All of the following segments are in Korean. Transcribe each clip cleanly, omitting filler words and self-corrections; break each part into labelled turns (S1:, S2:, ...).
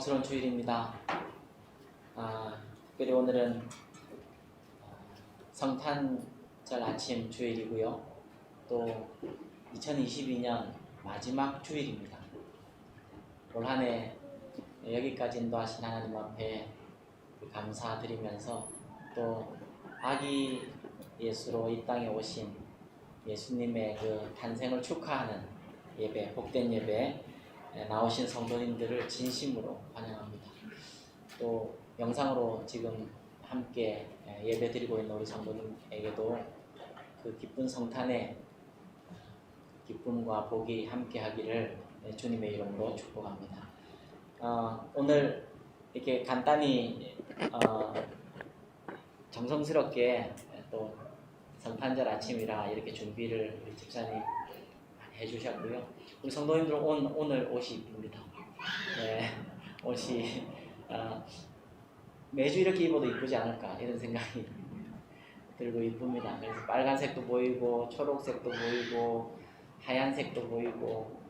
S1: 영광스러운 주일입니다. 특별히 오늘은 성탄절 아침 주일이고요. 또 2022년 마지막 주일입니다. 올 한 해 여기까지 인도하신 하나님 앞에 감사드리면서 또 아기 예수로 이 땅에 오신 예수님의 그 탄생을 축하하는 예배, 복된 예배 나오신 성도님들을 진심으로 환영합니다. 또 영상으로 지금 함께 예배 드리고 있는 우리 성도님에게도 그 기쁜 성탄의 기쁨과 복이 함께 하기를 주님의 이름으로 축복합니다. 오늘 이렇게 간단히 정성스럽게 또 성탄절 아침이라 이렇게 준비를 우리 집사님 해주셨고요. 우리 성도님들 오늘 옷이 이쁩니다. 네, 옷이 매주 이렇게 입어도 이쁘지 않을까 이런 생각이 들고 이쁩니다. 그래서 빨간색도 보이고 초록색도 보이고 하얀색도 보이고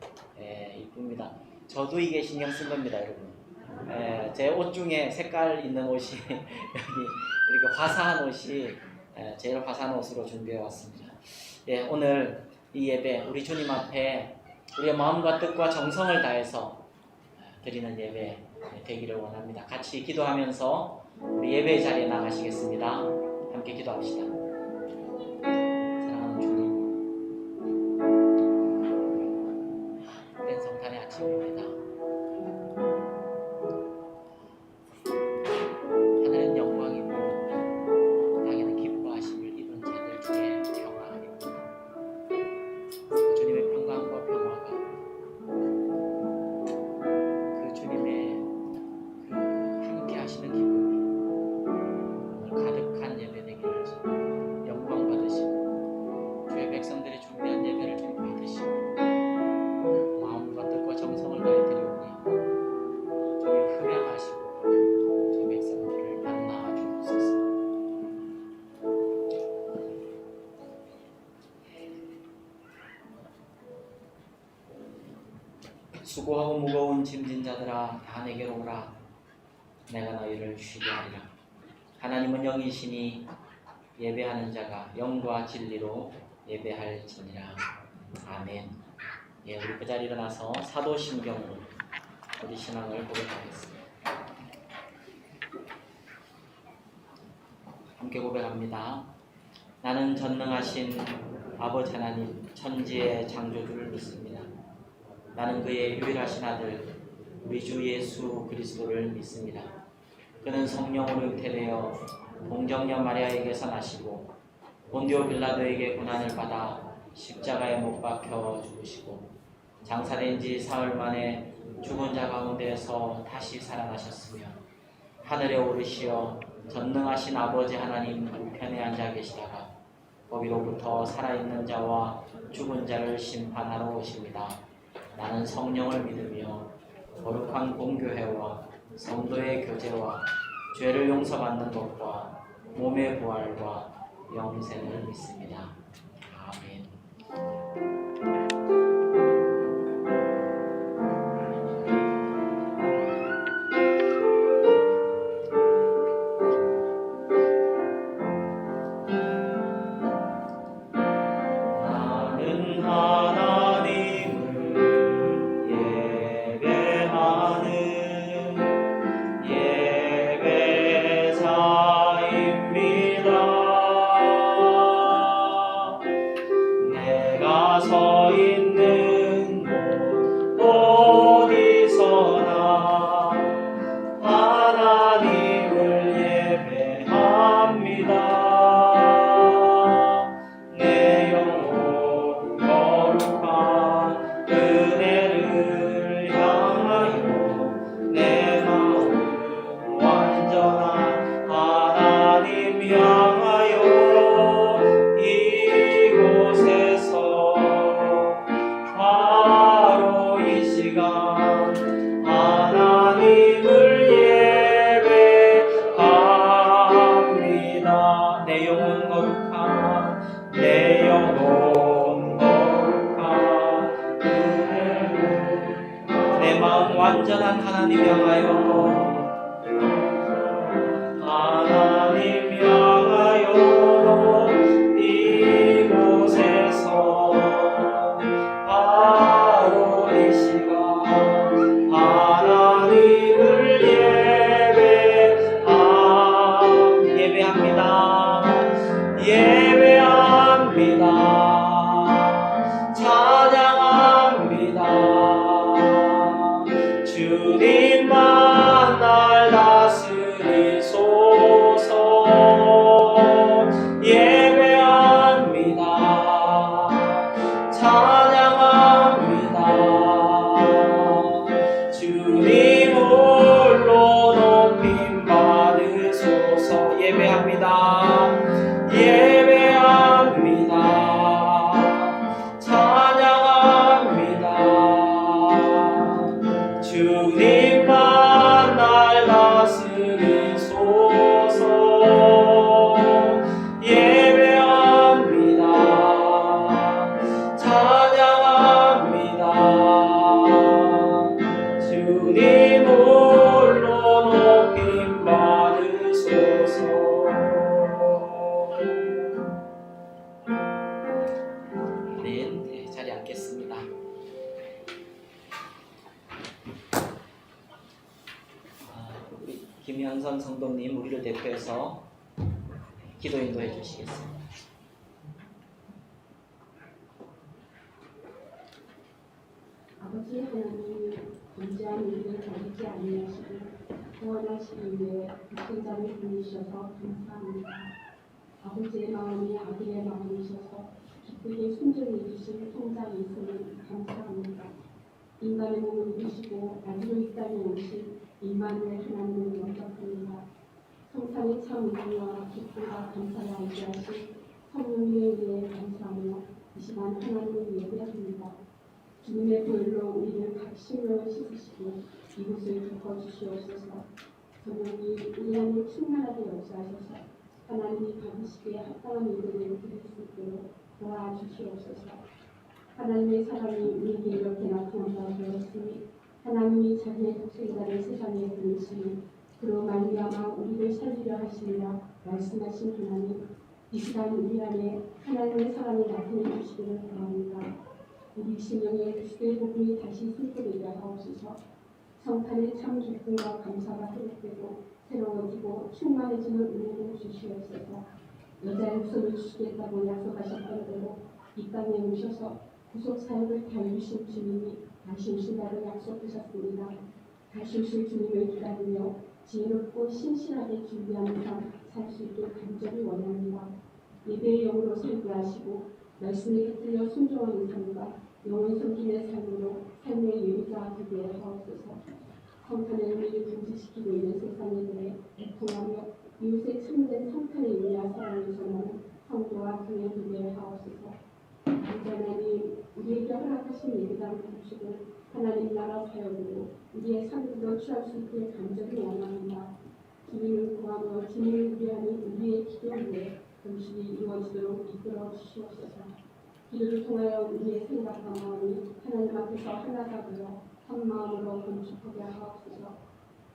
S1: 이쁩니다. 저도 이게 신경 쓴 겁니다, 여러분. 제 옷 중에 색깔 있는 옷이 여기 이렇게 화사한 옷이 제일 화사한 옷으로 준비해 왔습니다. 오늘 이 예배 우리 주님 앞에 우리의 마음과 뜻과 정성을 다해서 드리는 예배 되기를 원합니다. 같이 기도하면서 우리 예배 자리에 나가시겠습니다. 함께 기도합시다. 사랑하는 주님, 된 성탄의 아침입니다. 하늘은 영광이고 땅에는 기뻐하심을 입은 자들 중에 평화가 있다. 그 주님의 평강과 평화가 그 주님의 그 함께 하시는 기쁨이 오늘 가득한 예배 되기를 영광 받으시고 주의 백성들이 준비한 예배를 주님 받으시고 마음과 뜻과 정성을 다해 드리오니 주님 흠양하시고 주의 백성들을 만나 주옵소서. 수고하고 무거운 짐진 자들아 다 내게로 오라. 내가 너희를 쉬게 하리라. 하나님은 영이시니 예배하는 자가 영과 진리로 예배할지니라. 아멘. 우리 그 자리에 일어나서 사도신경으로 우리 신앙을 고백하겠습니다. 함께 고백합니다. 나는 전능하신 아버지 하나님 천지의 창조주를 믿습니다. 나는 그의 유일하신 아들 우리 주 예수 그리스도를 믿습니다. 그는 성령으로 잉태되어 동정녀 마리아에게서 나시고 본디오 빌라도에게 고난을 받아 십자가에 못 박혀 죽으시고 장사된 지 사흘 만에 죽은 자 가운데에서 다시 살아나셨으며 하늘에 오르시어 전능하신 아버지 하나님 우편에 앉아 계시다가 거기로부터 살아있는 자와 죽은 자를 심판하러 오십니다. 나는 성령을 믿으며 거룩한 공교회와 성도의 교제와 죄를 용서받는 것과 몸의 부활과 영생을 믿습니다. 아멘.
S2: 향하여 이곳에서
S1: 온전한 하나님 향하여 이곳에서 바로 이 시간 하나님을 예배합니다. 찬양합니다. 주님만 날 다스리소서. 예배합니다. 찬양합니다. 주님 홀로 높임 받으소서. 예배합니다. 예배합니다. 찬양합니다. 주님만 날 다스리소서. 예배합니다. 찬양합니다. 주님 홀로 높임 받으소서. 네, 자리에 앉겠습니다. 우리 김현선 성도님 우리를 대표해서 기도 인도해 주시겠습니다.
S2: 아버지 하나님, 존재한 우리를 버리지 아니하시고 구원하시기 위해 독생자를 보내주셔서 감사합니다. 아버지의 마음이 아들의 마음이셔서 기쁘게 순종해 주신 성자 예수님 감사합니다. 인간의 몸을 입으시고 나주로 이 땅에 오신 임마누엘 하나님을 영접합니다. 성탄의 참 은혜와 기쁨과 감사를 알게 하신 성령의 은혜에 감사하며 이 시간 하나님을 예배합니다. 주님의 보혈로 우리를 각 심령을 씻으시고 이곳을 덮어주시옵소서. 저녁이 우리 안에 충만하게 역사하셔서 하나님이 받으시기에 합당한 예배를 드릴 수 있도록 도와주시옵소서. 하나님의 사랑이 우리에게 이렇게 나타난다고 되었으니 하나님이 자기의 독생자를 세상에 보내시니 그로 말미암아 우리를 살리려 하시리라 말씀하신 하나님, 이 시간 우리 안에 하나님의 사랑이 나타내 주시기를 바랍니다. 우리 심령에 주의 복음이 다시 솟구르게 하옵소서. 성탄의 참 기쁨과 감사가 회복되고 새로워지고 충만해지는 은혜를 주시옵소서. 여자의 후손을 주시겠다고 약속하셨던 대로 이 땅에 오셔서 구속 사역을 다루신 주님이 다시 오신다고 약속하셨습니다. 다시 오실 주님을 기다리며 지혜롭고 신실하게 준비하는 삶 살 수 있게 간절히 원합니다. 예배의 영으로 살게 하시고 말씀에 깃들여 순종하는 삶과 영혼 섬김의 삶으로 삶의 예비가 되게 하옵소서. 성탄의 의미를 금지시키고 있는 세상에 대해 애통하며 이웃의 참된 성탄의 의미와 사랑을 전하는 성도와 교회 되게 하옵소서. 하나님, 우리에게 허락하신 예배당을 주시고 하나님 나라 사역으로 우리의 삶도 취할 수 있게 간절히 원합니다. 주님을 구하며 주님을 위하는 우리의 기도에 동시에 이루어지도록 이끌어 주시옵소서. 기도를 통하여 우리의 생각과 마음이 하나님 앞에서 하나가 되어 한 마음으로 건축하게 하옵소서.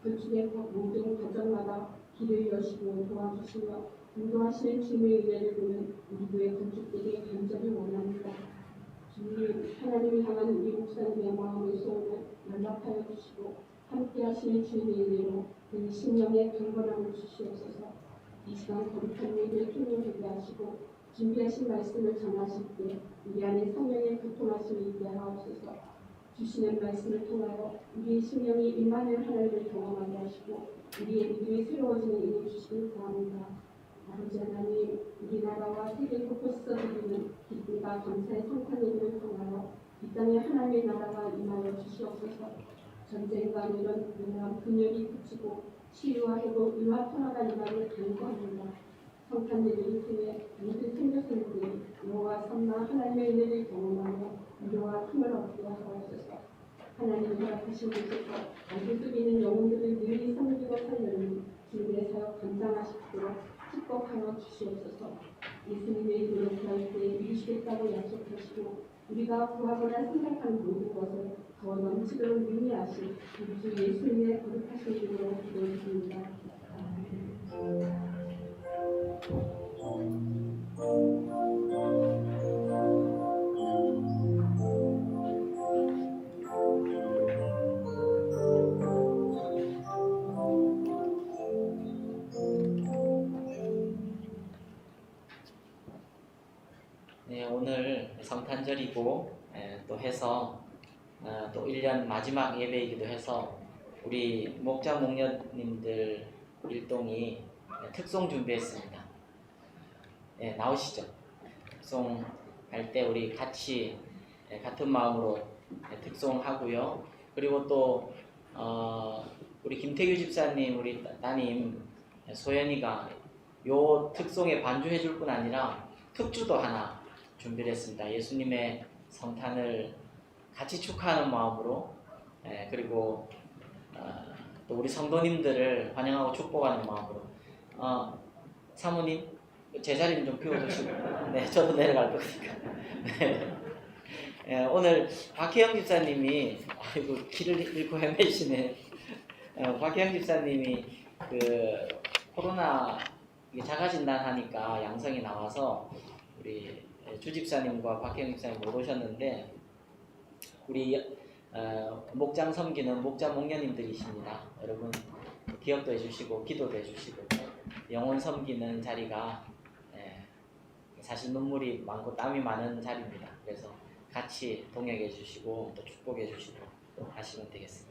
S2: 건축의 모든 과정마다 길을 여시고 도와주시며 인도하시는 주님의 은혜를 보는 우리 교회 건축되게 간절히 원합니다. 주님, 하나님을 향한 우리 목사님의 마음의 소원을 연락하여 주시고 함께 하시는 주님의 은혜로 그 심령의 경건함을 주시옵소서. 이 시간 거룩한 예배를 통용하게 하시고 준비하신 말씀을 전하실 때 우리 안에 성령의 교통하심이 있게 하옵소서. 주시는 말씀을 통하여 우리의 심령이 임마누엘 하나님을 경험하게 하시고 우리의 믿음이 새로워지는 은혜 주시길 구합니다. 아버지 하나님, 우리나라와 세계 곳곳에서 드리는 기쁨과 감사의 성탄 예배를 통하여 이 땅에 하나님의 나라가 임하여 주시옵소서. 전쟁과 이런 분열이 그치고 치유와 회복, 의와 평화가 임하길 간구합니다. 성탄 예배를 통해 모든 선교사님들이 여호와 삼나 하나님의 은혜를 경험하며 위로와 힘을 얻게 하옵소서. 하나님이 허락하신 곳에서 어둠 속에 있는 영혼들을 늘 섬기고 살려는 주님의 사역 감당하시도록 축복하여 주시옵소서. 예수님의 노력할 때 이루시겠다고 약속하시고 우리가 구하거나 생각하는 모든 것을 더 넘치도록 능히하신 우리 주 예수님의 거룩하신 이름으로 기도드립니다.
S1: 네, 오늘 성탄절이고 또 해서 또 1년 마지막 예배이기도 해서 우리 목자 목녀님들 일동이 특송 준비했습니다. 나오시죠? 특송할 때 우리 같이 같은 마음으로 특송하고요. 그리고 또 우리 김태규 집사님, 우리 따님 소연이가 요 특송에 반주해 줄 뿐 아니라 특주도 하나 준비를 했습니다. 예수님의 성탄을 같이 축하하는 마음으로 그리고 또 우리 성도님들을 환영하고 축복하는 마음으로 사모님 제자리는 좀 비워주시고 네, 저도 내려갈 거니까 네. 오늘 박혜영 집사님이 아이고 길을 잃고 헤매시네. 박혜영 집사님이 그 코로나 자가진단 하니까 양성이 나와서 우리 주 집사님과 박혜영 집사님 못 오셨는데 우리 목장 섬기는 목자 목녀님들이십니다. 여러분 기억도 해주시고 기도도 해주시고 영혼 섬기는 자리가 사실 눈물이 많고 땀이 많은 자리입니다. 그래서 같이 동역해 주시고 또 축복해 주시고 하시면 되겠습니다.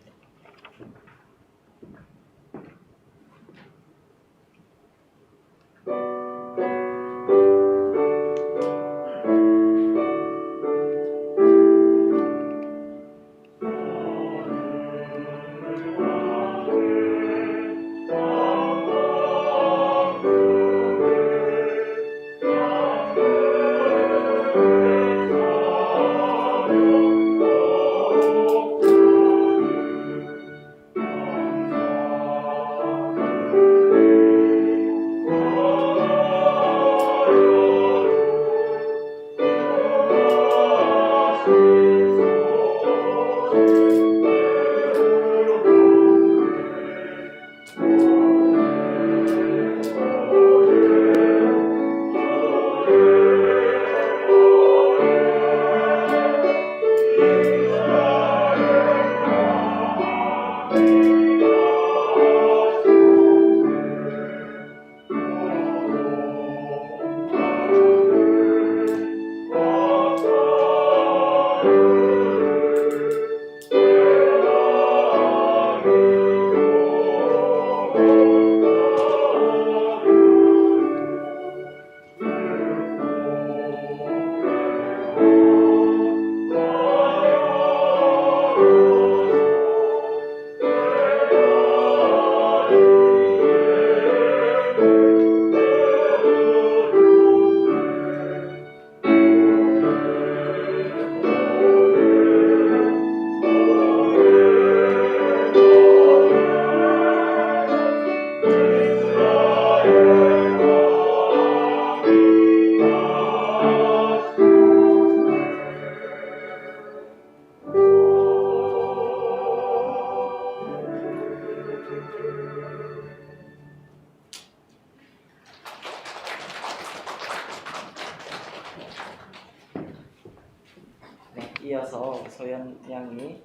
S1: 이어서 소연 양이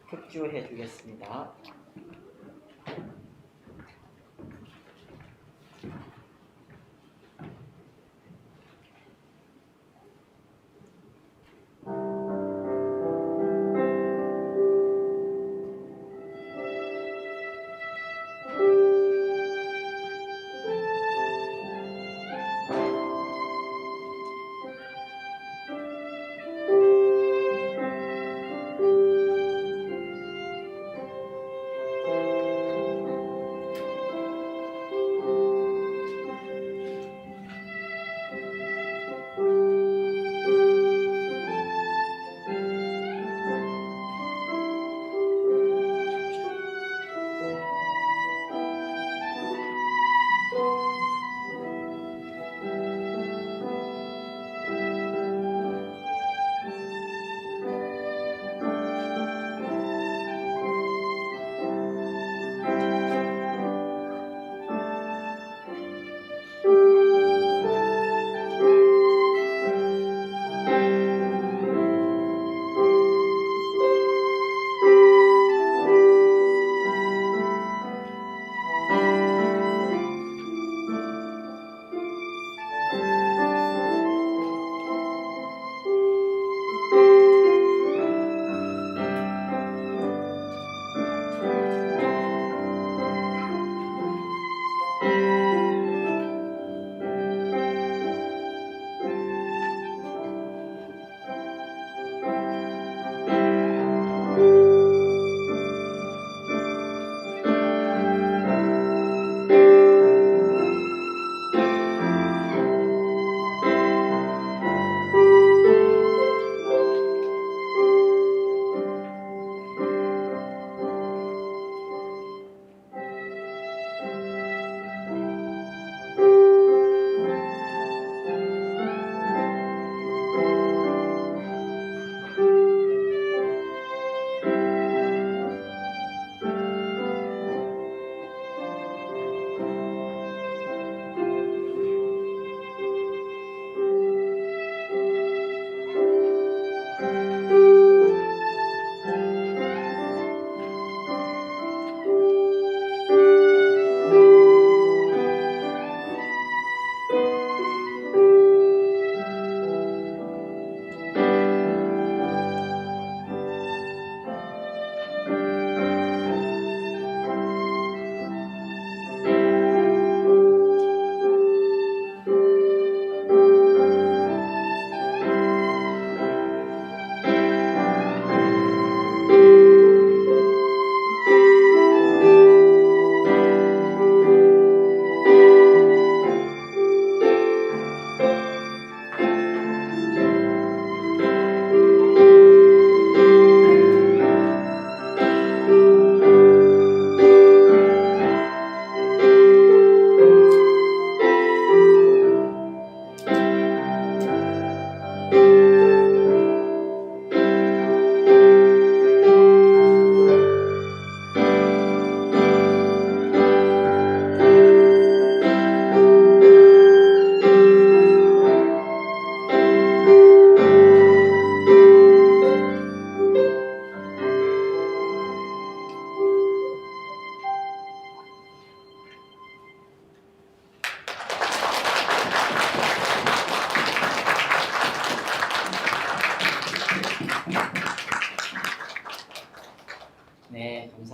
S1: 특주해 주겠습니다.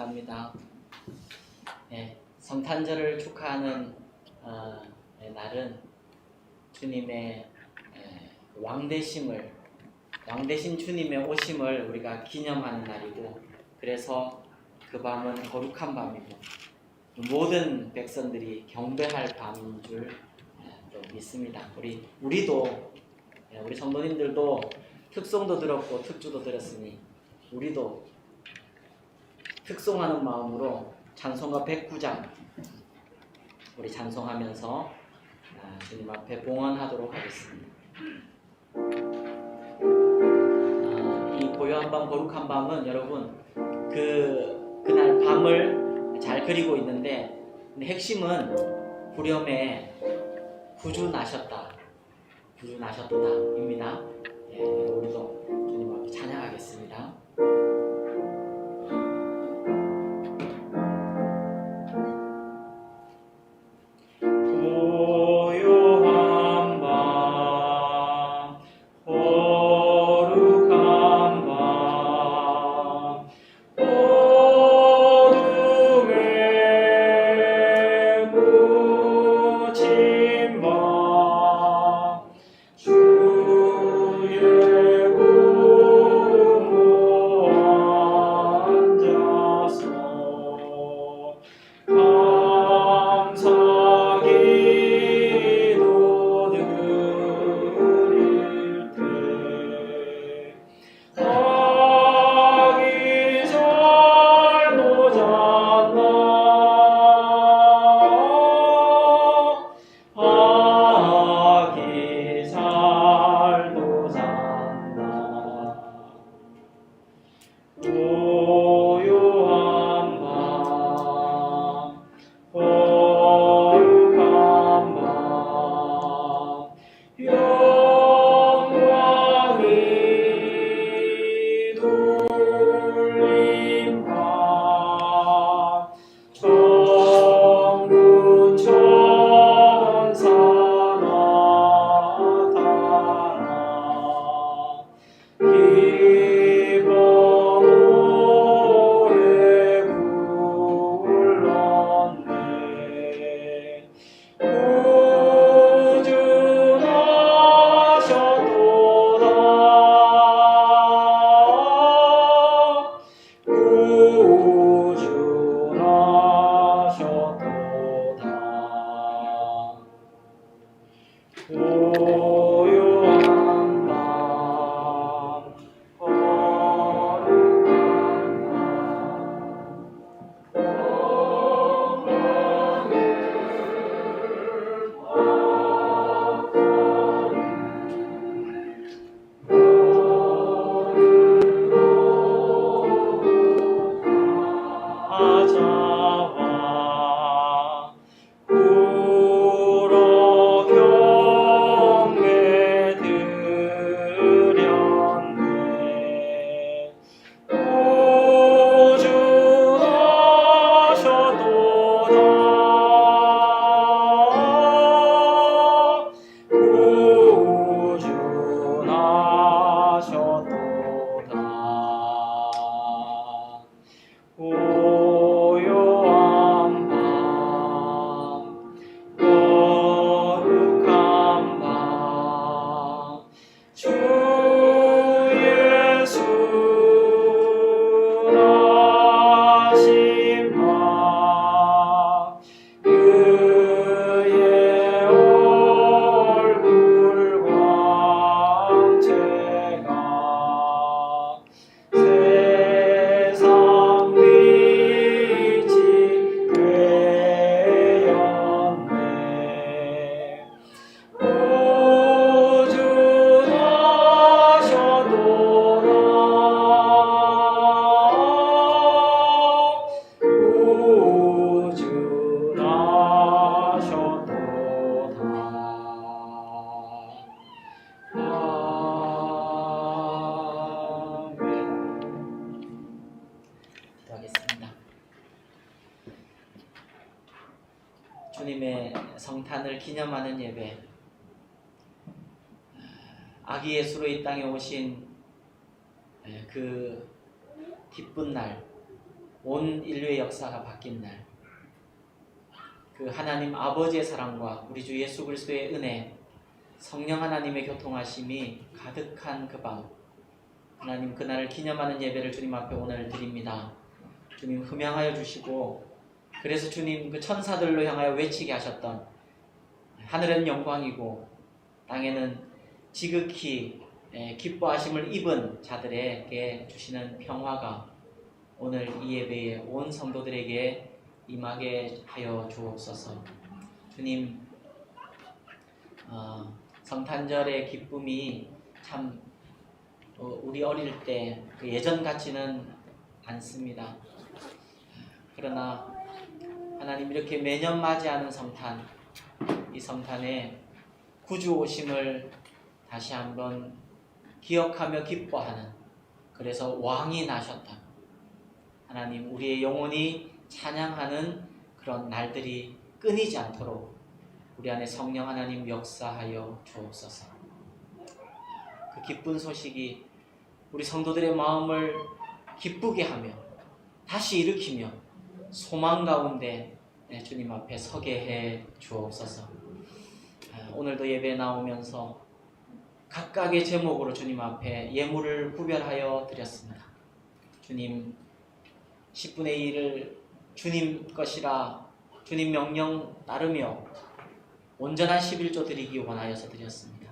S1: 축하합니다. 성탄절을 축하하는 날은 주님의 왕되신 주님의 오심을 우리가 기념하는 날이고, 그래서 그 밤은 거룩한 밤이고 모든 백성들이 경배할 밤인 줄 또 믿습니다. 우리도 우리 성도님들도 특송도 들었고 특주도 들었으니 우리도 특송하는 마음으로 찬송가 109장 우리 찬송하면서 주님 앞에 봉헌하도록 하겠습니다. 이 고요한 밤 거룩한 밤은 여러분 그날 밤을 잘 그리고 있는데 핵심은 후렴에 구주 나셨다입니다. 우리도 주님 앞에 찬양하겠습니다. 주님의 성탄을 기념하는 예배, 아기 예수로 이 땅에 오신 그 기쁜 날, 온 인류의 역사가 바뀐 날, 그 하나님 아버지의 사랑과 우리 주 예수 그리스도의 은혜, 성령 하나님의 교통하심이 가득한 그 밤, 하나님 그날을 기념하는 예배를 주님 앞에 오늘 드립니다. 주님 흠양하여 주시고, 그래서 주님 그 천사들로 향하여 외치게 하셨던 하늘은 영광이고 땅에는 지극히 기뻐하심을 입은 자들에게 주시는 평화가 오늘 이 예배에 온 성도들에게 임하게 하여 주옵소서. 주님, 성탄절의 기쁨이 참 우리 어릴 때 그 예전 같지는 않습니다. 그러나 하나님 이렇게 매년 맞이하는 성탄, 이 성탄에 구주 오심을 다시 한번 기억하며 기뻐하는, 그래서 왕이 나셨다, 하나님 우리의 영혼이 찬양하는 그런 날들이 끊이지 않도록 우리 안에 성령 하나님 역사하여 주옵소서. 그 기쁜 소식이 우리 성도들의 마음을 기쁘게 하며 다시 일으키며 소망 가운데 주님 앞에 서게 해 주옵소서. 오늘도 예배에 나오면서 각각의 제목으로 주님 앞에 예물을 구별하여 드렸습니다. 주님 10분의 1을 주님 것이라 주님 명령 따르며 온전한 11조 드리기 원하여서 드렸습니다.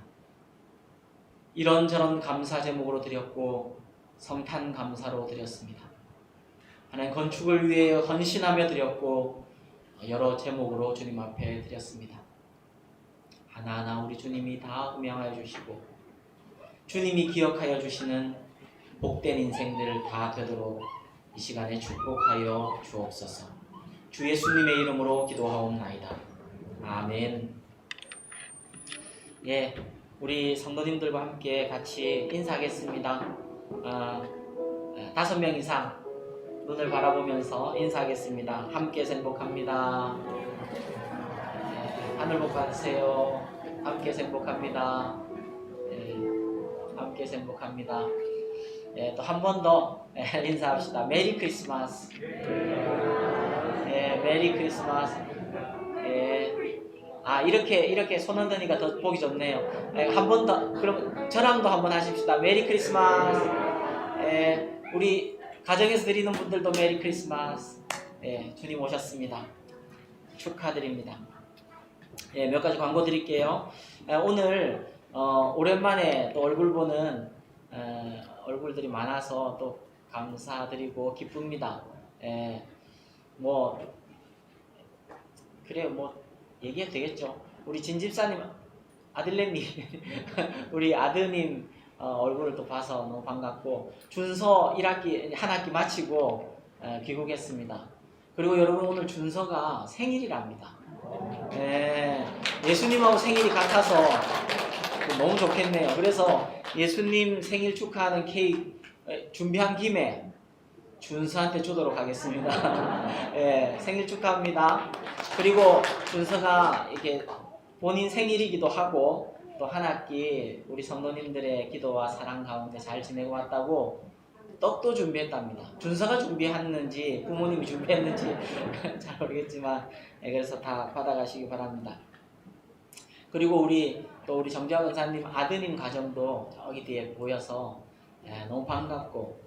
S1: 이런저런 감사 제목으로 드렸고 성탄 감사로 드렸습니다. 하나님 건축을 위해 헌신하며 드렸고 여러 제목으로 주님 앞에 드렸습니다. 하나하나 우리 주님이 다 음양하여 주시고 주님이 기억하여 주시는 복된 인생들 다 되도록 이 시간에 축복하여 주옵소서. 주 예수님의 이름으로 기도하옵나이다. 아멘. 예, 우리 성도님들과 함께 같이 인사하겠습니다. 5명 이상 눈을 바라보면서 인사하겠습니다. 함께 행복합니다. 하늘 복 받으세요. 함께 행복합니다. 함께 행복합니다. 또 한 번 더 인사합시다. 메리 크리스마스. 메리 크리스마스. 이렇게 손 흔드니까 더 보기 좋네요. 한 번 더, 그럼 저랑도 한번 하십시다. 메리 크리스마스. 우리 가정에서 드리는 분들도 메리 크리스마스. 주님 오셨습니다. 축하드립니다. 몇 가지 광고 드릴게요. 오늘 오랜만에 또 얼굴 보는 얼굴들이 많아서 또 감사드리고 기쁩니다. 그래요. 얘기해도 되겠죠. 우리 진 집사님 아들내미 우리 아드님 얼굴을 또 봐서 너무 반갑고, 준서 1학기 한 학기 마치고 귀국했습니다. 그리고 여러분 오늘 준서가 생일이랍니다. 예수님하고 생일이 같아서 너무 좋겠네요. 그래서 예수님 생일 축하하는 케이크 준비한 김에 준서한테 주도록 하겠습니다. 생일 축하합니다. 그리고 준서가 이렇게 본인 생일이기도 하고 또 한 학기 우리 성도님들의 기도와 사랑 가운데 잘 지내고 왔다고 떡도 준비했답니다. 준서가 준비했는지 부모님이 준비했는지 잘 모르겠지만 그래서 다 받아가시기 바랍니다. 그리고 우리 정재환 원사님 아드님 가정도 저기 뒤에 보여서 너무 반갑고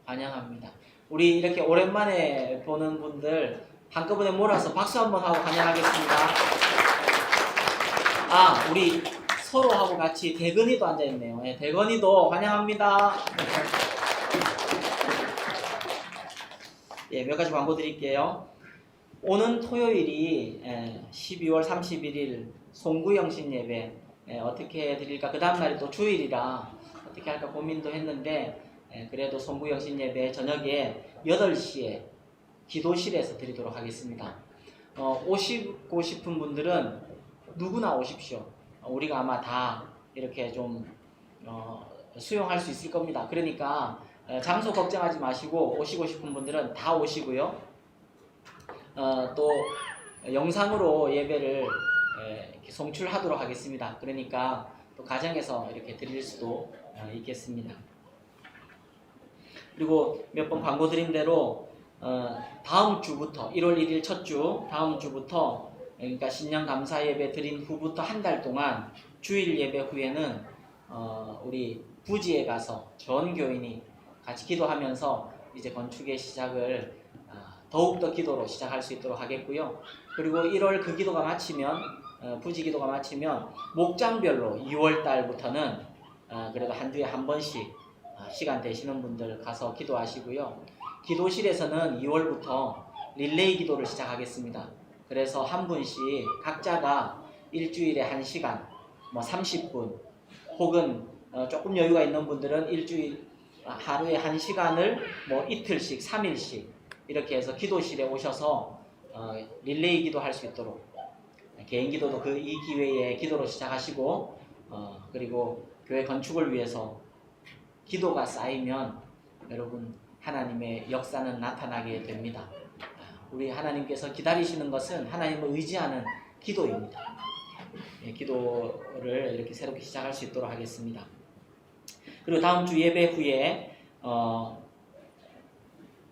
S1: 환영합니다. 우리 이렇게 오랜만에 보는 분들 한꺼번에 몰아서 박수 한번 하고 환영하겠습니다. 우리 서로하고 같이 대건이도 앉아있네요. 대건이도 환영합니다. 몇 가지 광고 드릴게요. 오는 토요일이 12월 31일 송구영신 예배 어떻게 드릴까, 그 다음날이 또 주일이라 어떻게 할까 고민도 했는데 그래도 송구영신 예배 저녁에 8시에 기도실에서 드리도록 하겠습니다. 오시고 싶은 분들은 누구나 오십시오. 우리가 아마 다 이렇게 좀 수용할 수 있을 겁니다. 그러니까 장소 걱정하지 마시고 오시고 싶은 분들은 다 오시고요. 또 영상으로 예배를 이렇게 송출하도록 하겠습니다. 그러니까 또 가정에서 이렇게 드릴 수도 있겠습니다. 그리고 몇 번 광고 드린 대로 다음 주부터 1월 1일 첫 주 다음 주부터 그러니까 신년 감사 예배 드린 후부터 한 달 동안 주일 예배 후에는 우리 부지에 가서 전 교인이 같이 기도하면서 이제 건축의 시작을 더욱더 기도로 시작할 수 있도록 하겠고요. 그리고 1월 그 기도가 마치면 부지 기도가 마치면 목장별로 2월 달부터는 그래도 한 주에 한 번씩 시간 되시는 분들 가서 기도하시고요. 기도실에서는 2월부터 릴레이 기도를 시작하겠습니다. 그래서 한 분씩 각자가 일주일에 1시간, 뭐 30분, 혹은 조금 여유가 있는 분들은 일주일 하루에 1시간을 뭐 이틀씩, 3일씩 이렇게 해서 기도실에 오셔서 릴레이 기도할 수 있도록 개인 기도도 이 기회에 기도로 시작하시고 그리고 교회 건축을 위해서 기도가 쌓이면 여러분 하나님의 역사는 나타나게 됩니다. 우리 하나님께서 기다리시는 것은 하나님을 의지하는 기도입니다. 기도를 이렇게 새롭게 시작할 수 있도록 하겠습니다. 그리고 다음 주 예배 후에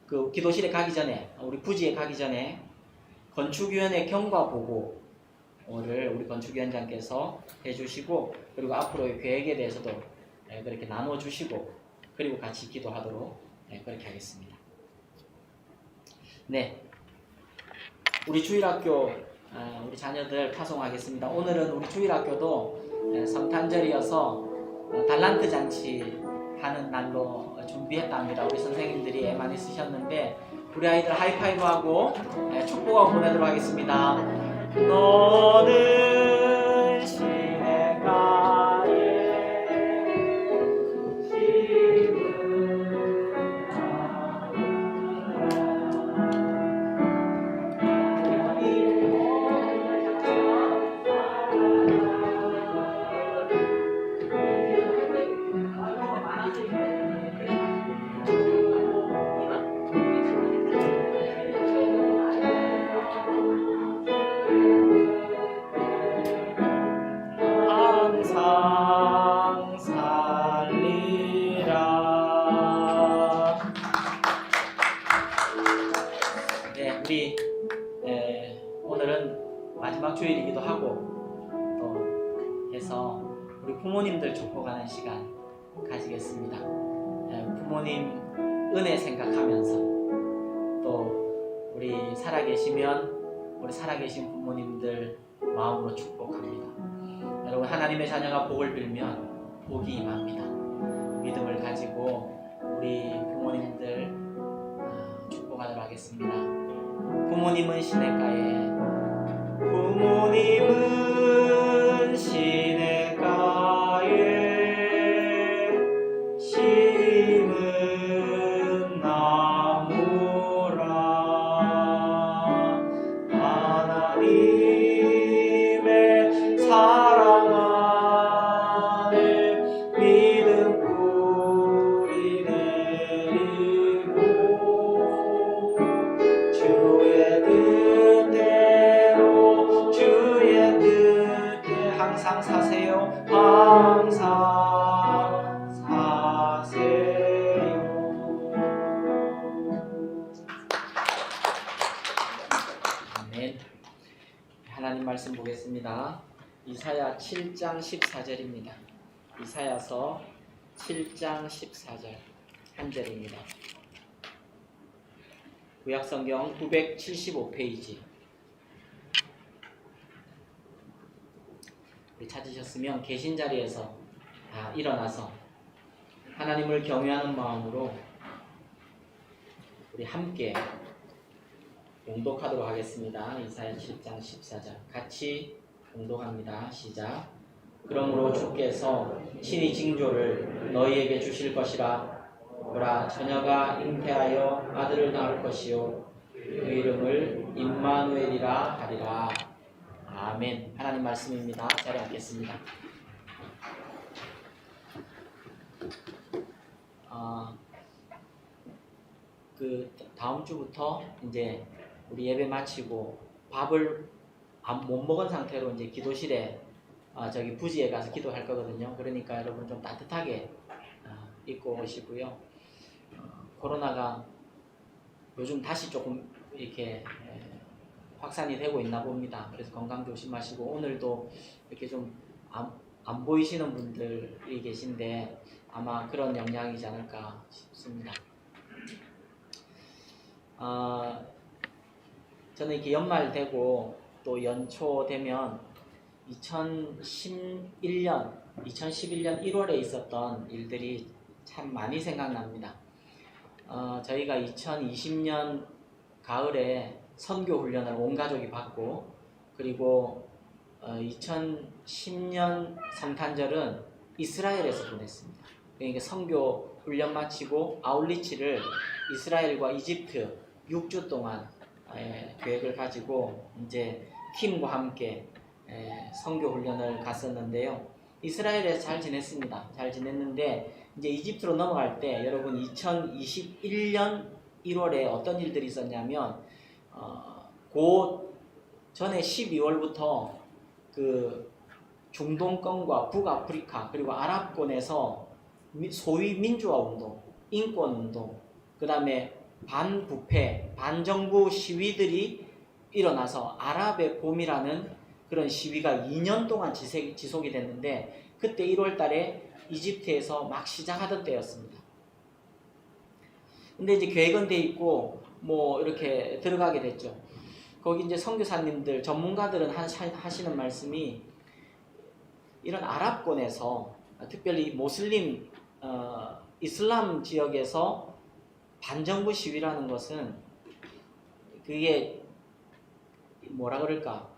S1: 그 기도실에 가기 전에 우리 부지에 가기 전에 건축위원회 경과 보고를 우리 건축위원장께서 해주시고 그리고 앞으로의 계획에 대해서도 그렇게 나눠주시고 그리고 같이 기도하도록 그렇게 하겠습니다. 네, 우리 주일학교 우리 자녀들 파송하겠습니다. 오늘은 우리 주일학교도 성탄절이어서 달란트 잔치 하는 날로 준비했답니다. 우리 선생님들이 많이 쓰셨는데 우리 아이들 하이파이브하고 축복하고 보내도록 하겠습니다. 너는 시냇가에 항상 살리라. 네, 우리 오늘은 마지막 주일이기도 하고 또 해서 우리 부모님들 축복하는 시간 가지겠습니다. 부모님 은혜 생각하면서 또 우리 살아계시면 우리 살아계신 부모님들 마음으로 축복합니다. 여러분 하나님의 자녀가 복을 빌면 복이 임합니다. 믿음을 가지고 우리 부모님들 축복하도록 하겠습니다. 부모님은 시냇가에 부모님은 시냇가에 심은 나무라 하나님의 사랑 안에 믿음 뿌리 내리고 주의 뜻대로 주의 뜻에 항상 사세요. 항상 사세요. 아멘. 하나님 말씀 보겠습니다. 이사야 7장 14절입니다. 이사야서 7장 14절 한 절입니다. 구약성경 975페이지 찾으셨으면 계신 자리에서 일어나서 하나님을 경외하는 마음으로 우리 함께 봉독하도록 하겠습니다. 이사야 7장 14절 같이 봉독합니다. 시작. 그러므로 주께서 친히 징조를 너희에게 주실 것이라. 보라, 처녀가 잉태하여 아들을 낳을 것이요 그 이름을 임마누엘이라 하리라. 아멘. 하나님 말씀입니다. 자리에 앉겠습니다. 그 다음 주부터 이제 우리 예배 마치고 밥을 못 먹은 상태로 이제 기도실에 저기 부지에 가서 기도할 거거든요. 그러니까 여러분 좀 따뜻하게 입고 오시고요. 코로나가 요즘 다시 조금 이렇게 확산이 되고 있나 봅니다. 그래서 건강 조심하시고 오늘도 이렇게 좀 안 보이시는 분들이 계신데 아마 그런 영향이지 않을까 싶습니다. 저는 이렇게 연말 되고 또 연초 되면 2011년 1월에 있었던 일들이 참 많이 생각납니다. 저희가 2020년 가을에 선교 훈련을 온 가족이 받고 그리고 2010년 성탄절은 이스라엘에서 보냈습니다. 그러니까 선교 훈련 마치고 아울리치를 이스라엘과 이집트 6주 동안 계획을 가지고 이제 팀과 함께 선교 훈련을 갔었는데요. 이스라엘에서 잘 지냈습니다. 잘 지냈는데 이제 이집트로 넘어갈 때 여러분 2021년 1월에 어떤 일들이 있었냐면 그 전에 12월부터 그 중동권과 북아프리카 그리고 아랍권에서 소위 민주화 운동, 인권 운동, 그 다음에 반부패, 반정부 시위들이 일어나서 아랍의 봄이라는 그런 시위가 2년 동안 지속이 됐는데 그때 1월 달에 이집트에서 막 시작하던 때였습니다. 근데 이제 계획은 돼 있고 뭐 이렇게 들어가게 됐죠. 거기 이제 선교사님들, 전문가들은 하시는 말씀이 이런 아랍권에서 특별히 모슬림, 이슬람 지역에서 반정부 시위라는 것은 그게 뭐라 그럴까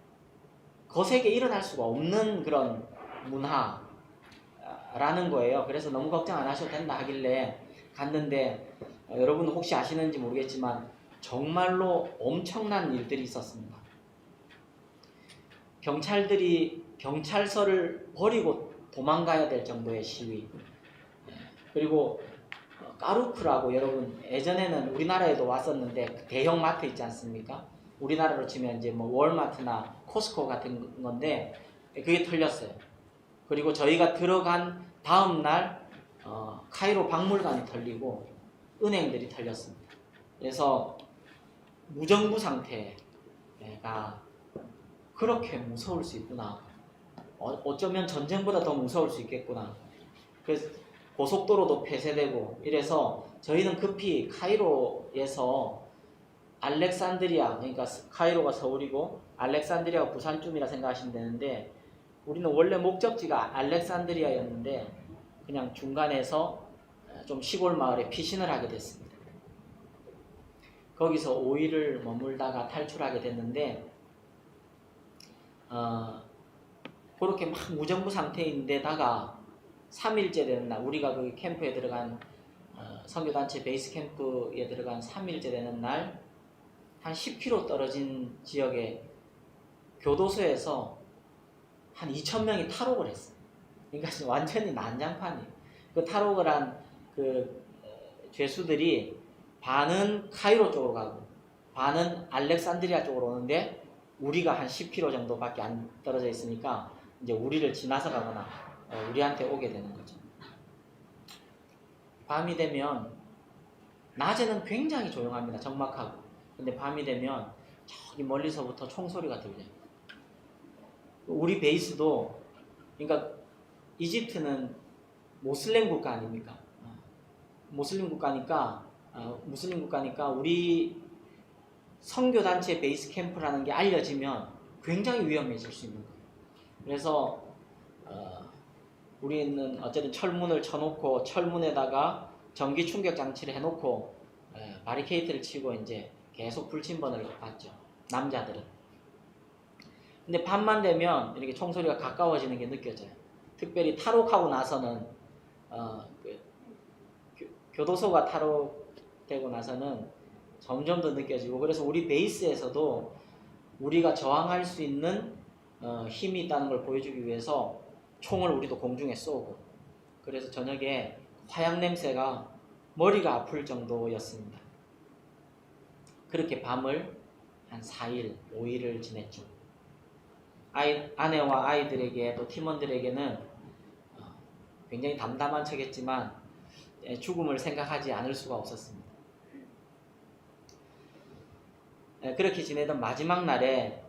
S1: 거세게 일어날 수가 없는 그런 문화라는 거예요. 그래서 너무 걱정 안 하셔도 된다 하길래 갔는데 여러분 혹시 아시는지 모르겠지만 정말로 엄청난 일들이 있었습니다. 경찰들이 경찰서를 버리고 도망가야 될 정도의 시위. 그리고 까루프라고 여러분 예전에는 우리나라에도 왔었는데 대형 마트 있지 않습니까? 우리나라로 치면 이제 뭐 월마트나 코스코 같은 건데 그게 털렸어요. 그리고 저희가 들어간 다음 날 카이로 박물관이 털리고 은행들이 털렸습니다. 그래서 무정부 상태가 그렇게 무서울 수 있구나. 어쩌면 전쟁보다 더 무서울 수 있겠구나. 그래서 고속도로도 폐쇄되고 이래서 저희는 급히 카이로에서 알렉산드리아, 그러니까 카이로가 서울이고 알렉산드리아가 부산쯤이라 생각하시면 되는데 우리는 원래 목적지가 알렉산드리아였는데 그냥 중간에서 좀 시골 마을에 피신을 하게 됐습니다. 거기서 5일을 머물다가 탈출하게 됐는데 그렇게 막 무정부 상태인데다가 3일째 되는 날 우리가 그 캠프에 들어간 선교단체 베이스 캠프에 들어간 3일째 되는 날 한 10km 떨어진 지역에 교도소에서 한 2,000명이 탈옥을 했어요. 그러니까 완전히 난장판이에요. 그 탈옥을 한 그 죄수들이 반은 카이로 쪽으로 가고 반은 알렉산드리아 쪽으로 오는데 우리가 한 10km 정도밖에 안 떨어져 있으니까 이제 우리를 지나서 가거나 우리한테 오게 되는 거죠. 밤이 되면 낮에는 굉장히 조용합니다. 적막하고. 근데 밤이 되면 저기 멀리서부터 총소리가 들려요. 우리 베이스도 그러니까 이집트는 모슬렘 국가 아닙니까? 모슬림 국가니까 우리 선교단체 베이스 캠프라는 게 알려지면 굉장히 위험해질 수 있는 거예요. 그래서 우리는 어쨌든 철문을 쳐놓고 철문에다가 전기 충격 장치를 해놓고 바리케이트를 치고 이제 계속 불침번을 받죠. 남자들은. 근데 밤만 되면 이렇게 총소리가 가까워지는 게 느껴져요. 특별히 탈옥하고 나서는 교도소가 탈옥되고 나서는 점점 더 느껴지고 그래서 우리 베이스에서도 우리가 저항할 수 있는 힘이 있다는 걸 보여주기 위해서 총을 우리도 공중에 쏘고 그래서 저녁에 화약 냄새가 머리가 아플 정도였습니다. 그렇게 밤을 한 4일, 5일을 지냈죠. 아내와 아이들에게 또 팀원들에게는 굉장히 담담한 척했지만 죽음을 생각하지 않을 수가 없었습니다. 그렇게 지내던 마지막 날에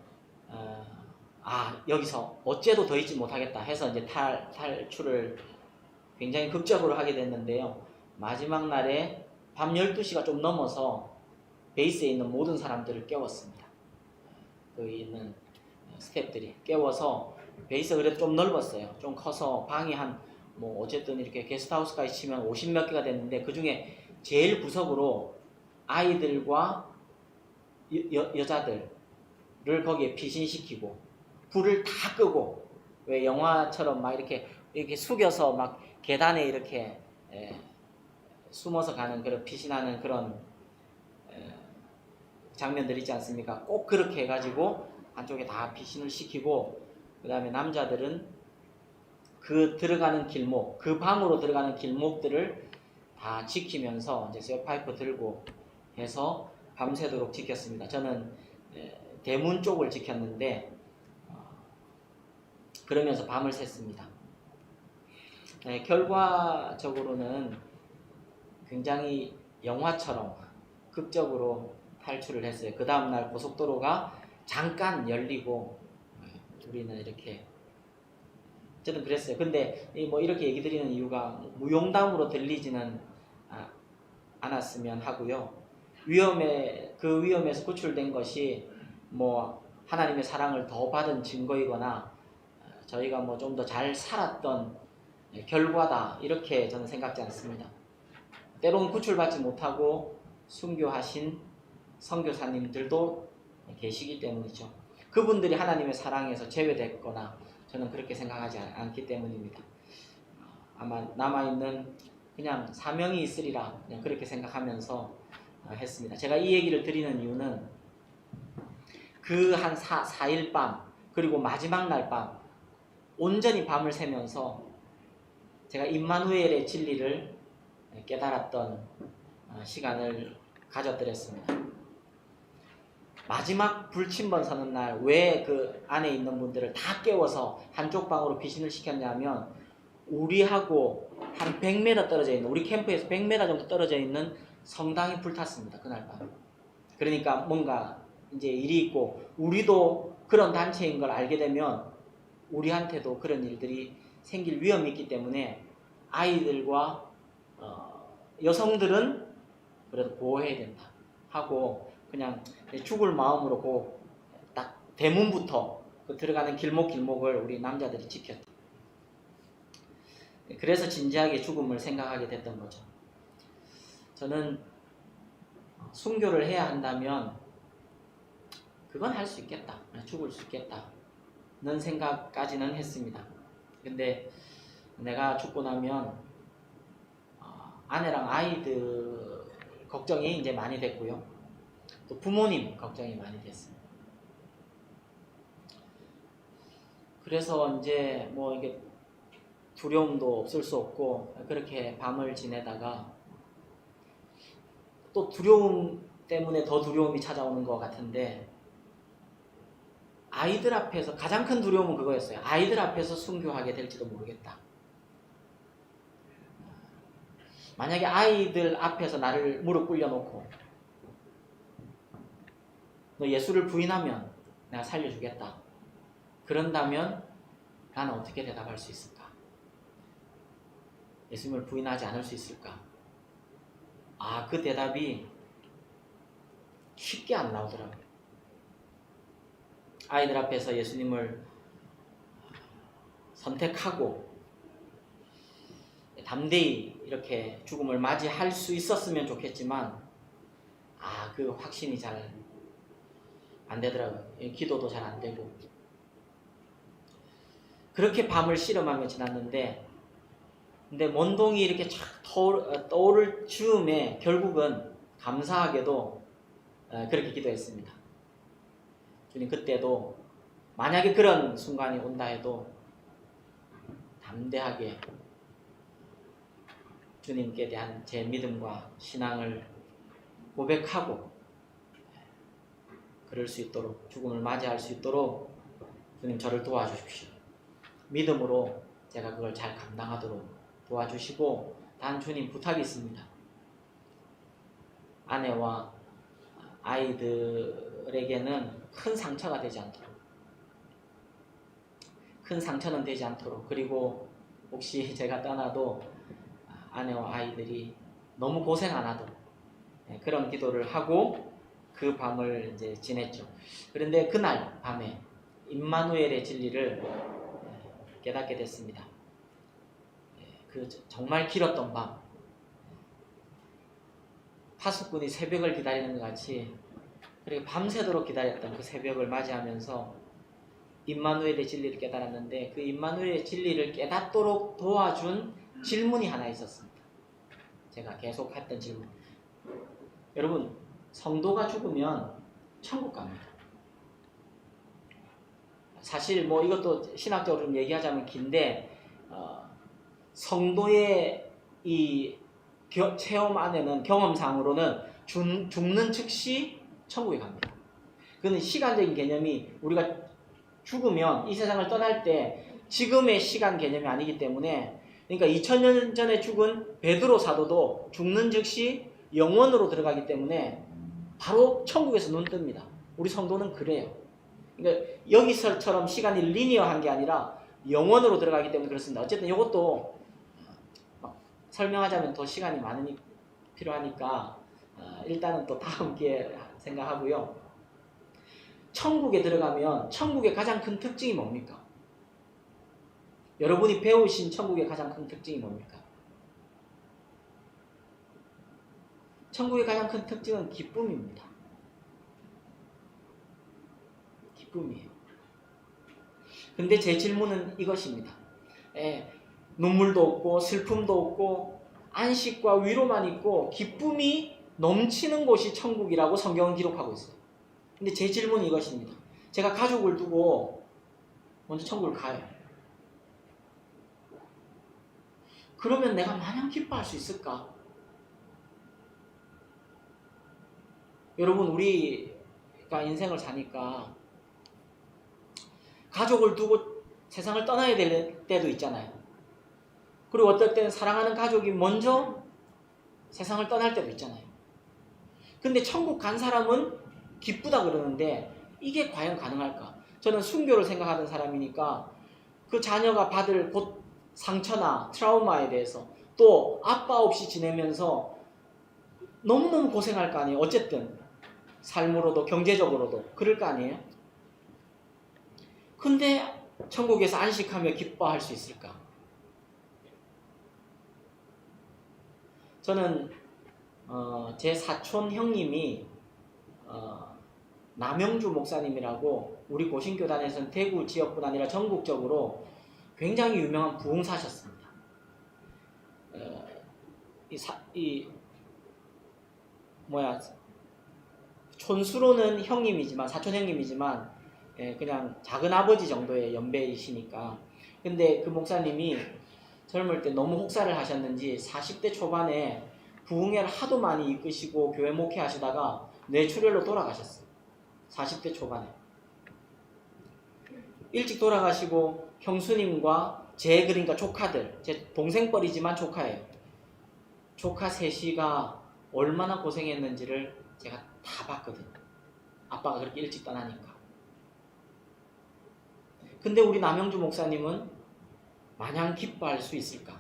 S1: 여기서 어째도 더 있지 못하겠다 해서 이제 탈출을 굉장히 극적으로 하게 됐는데요. 마지막 날에 밤 12시가 좀 넘어서 베이스에 있는 모든 사람들을 깨웠습니다. 거기 있는 스태프들이 깨워서, 베이스가 그래도 좀 넓었어요. 좀 커서 방이 어쨌든 이렇게 게스트하우스까지 치면 50몇 개가 됐는데, 그 중에 제일 구석으로 아이들과 여자들을 거기에 피신시키고 불을 다 끄고, 왜 영화처럼 막 이렇게 숙여서 막 계단에 이렇게 숨어서 가는 그런 피신하는 그런 장면들 있지 않습니까? 꼭 그렇게 해가지고 한쪽에 다 피신을 시키고, 그 다음에 남자들은 그 들어가는 길목, 그 방으로 들어가는 길목들을 다 지키면서 이제 쇠파이프 들고 해서 밤새도록 지켰습니다. 저는 대문 쪽을 지켰는데 그러면서 밤을 샜습니다. 결과적으로는 굉장히 영화처럼 극적으로 탈출을 했어요. 그 다음날 고속도로가 잠깐 열리고 우리는 이렇게, 저는 그랬어요. 근데 이렇게 얘기 드리는 이유가 무용담으로 들리지는 않았으면 하고요. 그 위험에서 구출된 것이 하나님의 사랑을 더 받은 증거이거나 저희가 좀 더 잘 살았던 결과다, 이렇게 저는 생각지 않습니다. 때로는 구출받지 못하고 순교하신 선교사님들도 계시기 때문이죠. 그분들이 하나님의 사랑에서 제외됐거나 저는 그렇게 생각하지 않기 때문입니다. 아마 남아있는 그냥 사명이 있으리라, 그냥 그렇게 생각하면서 했습니다. 제가 이 얘기를 드리는 이유는 그 한 4일 밤, 그리고 마지막 날 밤 온전히 밤을 새면서 제가 임마누엘의 진리를 깨달았던 시간을 가져드렸습니다. 마지막 불침번 서는 날 왜 그 안에 있는 분들을 다 깨워서 한쪽 방으로 피신을 시켰냐면, 우리하고 한 100m 떨어져 있는, 우리 캠프에서 100m 정도 떨어져 있는 성당이 불탔습니다. 그날 밤. 그러니까 뭔가 이제 일이 있고, 우리도 그런 단체인 걸 알게 되면 우리한테도 그런 일들이 생길 위험이 있기 때문에 아이들과 여성들은 그래도 보호해야 된다 하고, 그냥 죽을 마음으로 딱 대문부터 들어가는 길목을 우리 남자들이 지켰다. 그래서 진지하게 죽음을 생각하게 됐던 거죠. 저는 순교를 해야 한다면 그건 할 수 있겠다, 죽을 수 있겠다는 생각까지는 했습니다. 근데 내가 죽고 나면 아내랑 아이들 걱정이 이제 많이 됐고요, 또 부모님 걱정이 많이 됐습니다. 그래서 이제 이게 두려움도 없을 수 없고 그렇게 밤을 지내다가, 또 두려움 때문에 더 두려움이 찾아오는 것 같은데, 아이들 앞에서 가장 큰 두려움은 그거였어요. 아이들 앞에서 순교하게 될지도 모르겠다. 만약에 아이들 앞에서 나를 무릎 꿇려놓고 너 예수를 부인하면 내가 살려주겠다, 그런다면 나는 어떻게 대답할 수 있을까? 예수님을 부인하지 않을 수 있을까? 그 대답이 쉽게 안 나오더라고요. 아이들 앞에서 예수님을 선택하고 담대히 이렇게 죽음을 맞이할 수 있었으면 좋겠지만 그 확신이 잘 안 되더라고요. 기도도 잘 안 되고. 그렇게 밤을 씨름하며 지났는데, 근데 먼동이 이렇게 착 떠오를 즈음에 결국은 감사하게도 그렇게 기도했습니다. 주님, 그때도 만약에 그런 순간이 온다 해도 담대하게 주님께 대한 제 믿음과 신앙을 고백하고 그럴 수 있도록, 죽음을 맞이할 수 있도록 주님 저를 도와주십시오. 믿음으로 제가 그걸 잘 감당하도록 도와주시고, 단 주님 부탁이 있습니다. 아내와 아이들을 가족들에게는 큰 상처가 되지 않도록, 큰 상처는 되지 않도록, 그리고 혹시 제가 떠나도 아내와 아이들이 너무 고생 안 하도록 그런 기도를 하고 그 밤을 이제 지냈죠. 그런데 그날 밤에 임마누엘의 진리를 깨닫게 됐습니다. 그 정말 길었던 밤, 파수꾼이 새벽을 기다리는 것 같이 그리고 밤새도록 기다렸던 그 새벽을 맞이하면서 임마누엘의 진리를 깨달았는데, 그 임마누엘의 진리를 깨닫도록 도와준 질문이 하나 있었습니다. 제가 계속 했던 질문. 여러분, 성도가 죽으면 천국 갑니다. 사실 뭐 이것도 신학적으로 좀 얘기하자면 긴데, 성도의 이 체험 안에는, 경험상으로는 죽는 즉시 천국에 갑니다. 그는 시간적인 개념이, 우리가 죽으면 이 세상을 떠날 때 지금의 시간 개념이 아니기 때문에, 그러니까 2000년 전에 죽은 베드로 사도도 죽는 즉시 영원으로 들어가기 때문에 바로 천국에서 눈 뜹니다. 우리 성도는 그래요. 그러니까 여기서처럼 시간이 리니어한 게 아니라 영원으로 들어가기 때문에 그렇습니다. 어쨌든 이것도 설명하자면 더 시간이 많으니 필요하니까 일단은 또 다음 기회에 생각하고요. 천국에 들어가면 천국의 가장 큰 특징이 뭡니까? 여러분이 배우신 천국의 가장 큰 특징이 뭡니까? 천국의 가장 큰 특징은 기쁨입니다. 기쁨이에요. 근데 제 질문은 이것입니다. 눈물도 없고 슬픔도 없고 안식과 위로만 있고 기쁨이 넘치는 곳이 천국이라고 성경은 기록하고 있어요. 근데 제 질문은 이것입니다. 제가 가족을 두고 먼저 천국을 가요. 그러면 내가 마냥 기뻐할 수 있을까? 여러분, 우리가 인생을 사니까 가족을 두고 세상을 떠나야 될 때도 있잖아요. 그리고 어떨 때는 사랑하는 가족이 먼저 세상을 떠날 때도 있잖아요. 근데 천국 간 사람은 기쁘다 그러는데 이게 과연 가능할까? 저는 순교를 생각하던 사람이니까 그 자녀가 받을 곧 상처나 트라우마에 대해서, 또 아빠 없이 지내면서 너무너무 고생할 거 아니에요. 어쨌든 삶으로도 경제적으로도 그럴 거 아니에요. 근데 천국에서 안식하며 기뻐할 수 있을까? 저는 제 사촌 형님이 남영주 목사님이라고 우리 고신교단에서는 대구 지역뿐 아니라 전국적으로 굉장히 유명한 부흥사셨습니다. 촌수로는 형님이지만, 사촌 형님이지만 그냥 작은 아버지 정도의 연배이시니까. 근데 그 목사님이 젊을 때 너무 혹사를 하셨는지 40대 초반에 부흥회를 하도 많이 이끄시고 교회 목회하시다가 뇌출혈로 돌아가셨어요. 40대 초반에. 일찍 돌아가시고 형수님과 그러니까 조카들, 제 동생뻘이지만 조카예요. 조카 셋이가 얼마나 고생했는지를 제가 다 봤거든요. 아빠가 그렇게 일찍 떠나니까. 근데 우리 남영주 목사님은 마냥 기뻐할 수 있을까?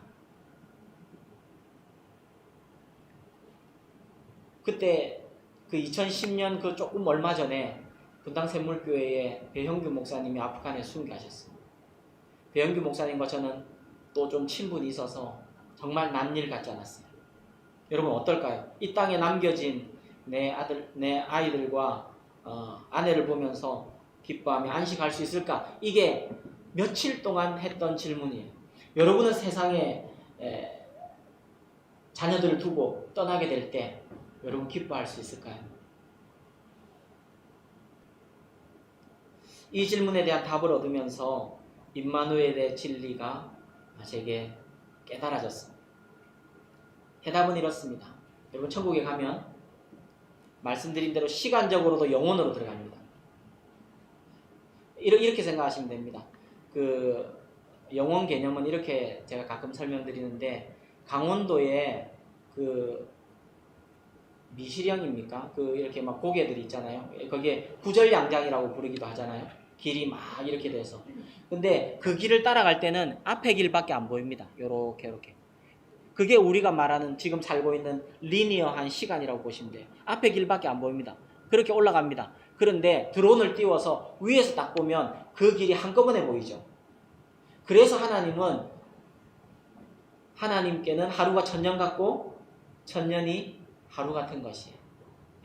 S1: 그때 그 2010년 그 조금 얼마 전에 분당 샘물교회에 배형규 목사님이 아프간에 순교하셨어요. 배형규 목사님과 저는 또 좀 친분이 있어서 정말 남일 같지 않았어요. 여러분 어떨까요? 이 땅에 남겨진 내 아이들과 아내를 보면서 기뻐하며 안식할 수 있을까? 이게 며칠 동안 했던 질문이에요. 여러분은 세상에 자녀들을 두고 떠나게 될 때 여러분 기뻐할 수 있을까요? 이 질문에 대한 답을 얻으면서 임마누엘의 진리가 제게 깨달아졌습니다. 해답은 이렇습니다. 여러분 천국에 가면 말씀드린 대로 시간적으로도 영혼으로 들어갑니다. 이렇게 생각하시면 됩니다. 그 영혼 개념은 이렇게 제가 가끔 설명드리는데, 강원도에 그 미시령입니까? 그 이렇게 막 고개들 있잖아요. 거기에 구절양장이라고 부르기도 하잖아요. 길이 막 이렇게 돼서. 근데 그 길을 따라갈 때는 앞에 길밖에 안 보입니다. 요렇게 요렇게. 그게 우리가 말하는 지금 살고 있는 리니어한 시간이라고 보시면 돼요. 앞에 길밖에 안 보입니다. 그렇게 올라갑니다. 그런데 드론을 띄워서 위에서 딱 보면 그 길이 한꺼번에 보이죠. 그래서 하나님께는 하루가 천년 같고 천년이 하루 같은 것이에요.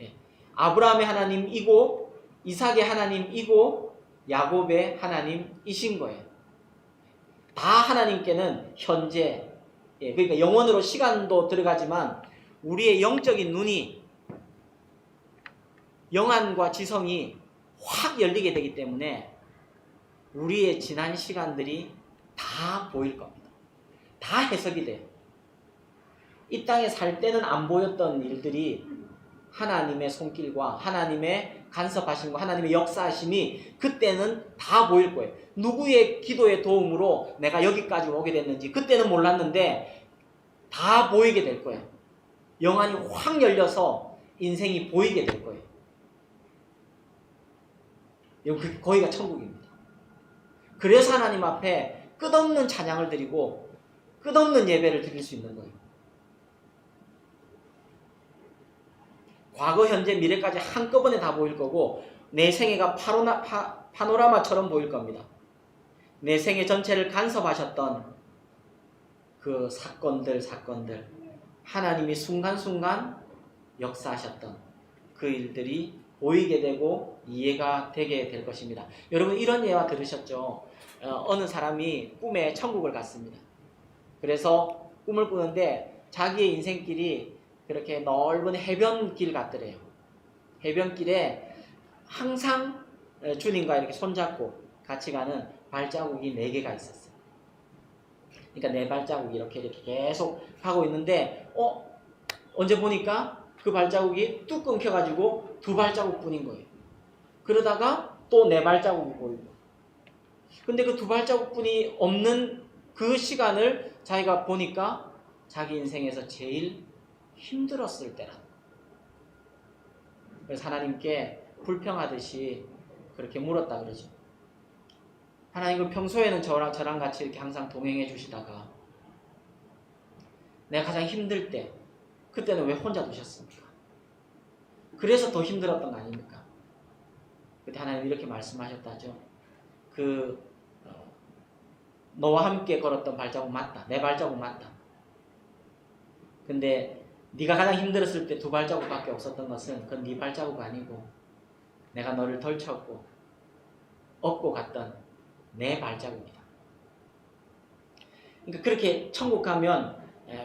S1: 예. 아브라함의 하나님이고 이삭의 하나님이고 야곱의 하나님이신 거예요. 다 하나님께는 현재, 그러니까 영원으로 시간도 들어가지만 우리의 영적인 눈이, 영안과 지성이 확 열리게 되기 때문에 우리의 지난 시간들이 다 보일 겁니다. 다 해석이 돼요. 이 땅에 살 때는 안 보였던 일들이 하나님의 손길과 하나님의 간섭하심과 하나님의 역사하심이 그때는 다 보일 거예요. 누구의 기도의 도움으로 내가 여기까지 오게 됐는지 그때는 몰랐는데 다 보이게 될 거예요. 영안이 확 열려서 인생이 보이게 될 거예요. 거기가 천국입니다. 그래서 하나님 앞에 끝없는 찬양을 드리고 끝없는 예배를 드릴 수 있는 거예요. 과거, 현재, 미래까지 한꺼번에 다 보일 거고 내 생애가 파노라마처럼 보일 겁니다. 내 생애 전체를 간섭하셨던 그 사건들 하나님이 순간순간 역사하셨던 그 일들이 보이게 되고 이해가 되게 될 것입니다. 여러분 이런 예화 들으셨죠? 어느 사람이 꿈에 천국을 갔습니다. 그래서 꿈을 꾸는데 자기의 인생길이 그렇게 넓은 해변길 같더래요. 해변길에 항상 주님과 이렇게 손잡고 같이 가는 발자국이 4개가 있었어요. 그러니까 4발자국이 이렇게 계속 가고 있는데 언제 보니까 그 발자국이 뚝 끊겨가지고 2발자국 뿐인 거예요. 그러다가 또 4발자국이 보이고. 근데 그 2발자국 뿐이 없는 그 시간을 자기가 보니까 자기 인생에서 제일 힘들었을 때라. 그래서 하나님께 불평하듯이 그렇게 물었다 그러죠. 하나님, 평소에는 저랑 같이 이렇게 항상 동행해 주시다가 내가 가장 힘들 때 그때는 왜 혼자 두셨습니까? 그래서 더 힘들었던 거 아닙니까? 그때 하나님 이렇게 말씀하셨다죠. 너와 함께 걸었던 발자국 맞다. 내 발자국 맞다. 근데 네가 가장 힘들었을 때 2발자국밖에 없었던 것은 그건 네 발자국 아니고 내가 너를 덜쳤고 업고 갔던 내 발자국이다. 그러니까 그렇게 천국 가면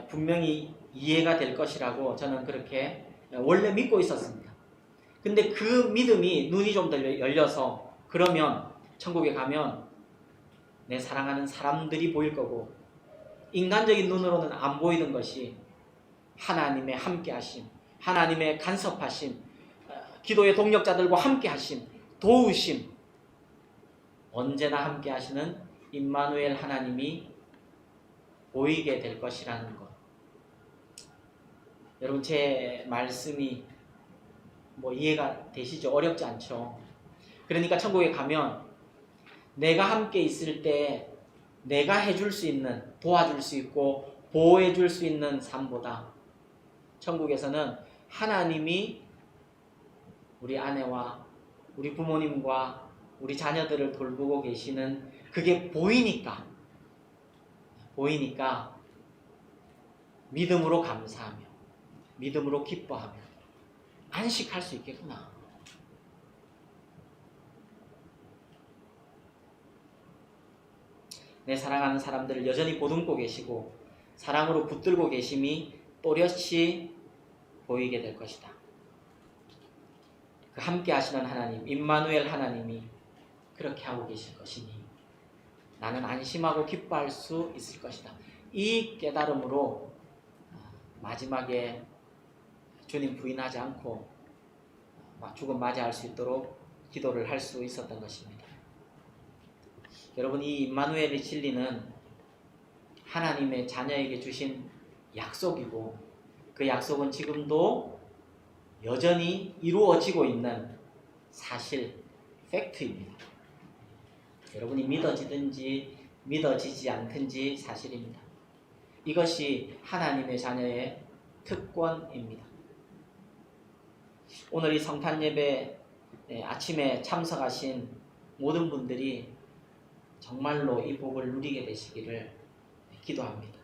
S1: 분명히 이해가 될 것이라고 저는 그렇게 원래 믿고 있었습니다. 근데 그 믿음이 눈이 좀 더 열려서 그러면 천국에 가면 내 사랑하는 사람들이 보일 거고 인간적인 눈으로는 안 보이는 것이 하나님의 함께하심, 하나님의 간섭하심, 기도의 동력자들과 함께하심, 도우심, 언제나 함께하시는 임마누엘 하나님이 보이게 될 것이라는 것. 여러분 제 말씀이 이해가 되시죠? 어렵지 않죠? 그러니까 천국에 가면 내가 함께 있을 때 내가 해줄 수 있는, 도와줄 수 있고 보호해 줄 수 있는 삶보다 천국에서는 하나님이 우리 아내와 우리 부모님과 우리 자녀들을 돌보고 계시는 그게 보이니까 믿음으로 감사하며 믿음으로 기뻐하며 안식할 수 있겠구나. 내 사랑하는 사람들을 여전히 보듬고 계시고 사랑으로 붙들고 계심이 또렷이 보이게 될 것이다. 그 함께 하시는 하나님, 임마누엘 하나님이 그렇게 하고 계실 것이니 나는 안심하고 기뻐할 수 있을 것이다. 이 깨달음으로 마지막에 주님 부인하지 않고 죽음 맞이할 수 있도록 기도를 할 수 있었던 것입니다. 여러분, 이 임마누엘의 진리는 하나님의 자녀에게 주신 약속이고 그 약속은 지금도 여전히 이루어지고 있는 사실, 팩트입니다. 여러분이 믿어지든지 믿어지지 않든지 사실입니다. 이것이 하나님의 자녀의 특권입니다. 오늘 이 성탄 예배 아침에 참석하신 모든 분들이 정말로 이 복을 누리게 되시기를 기도합니다.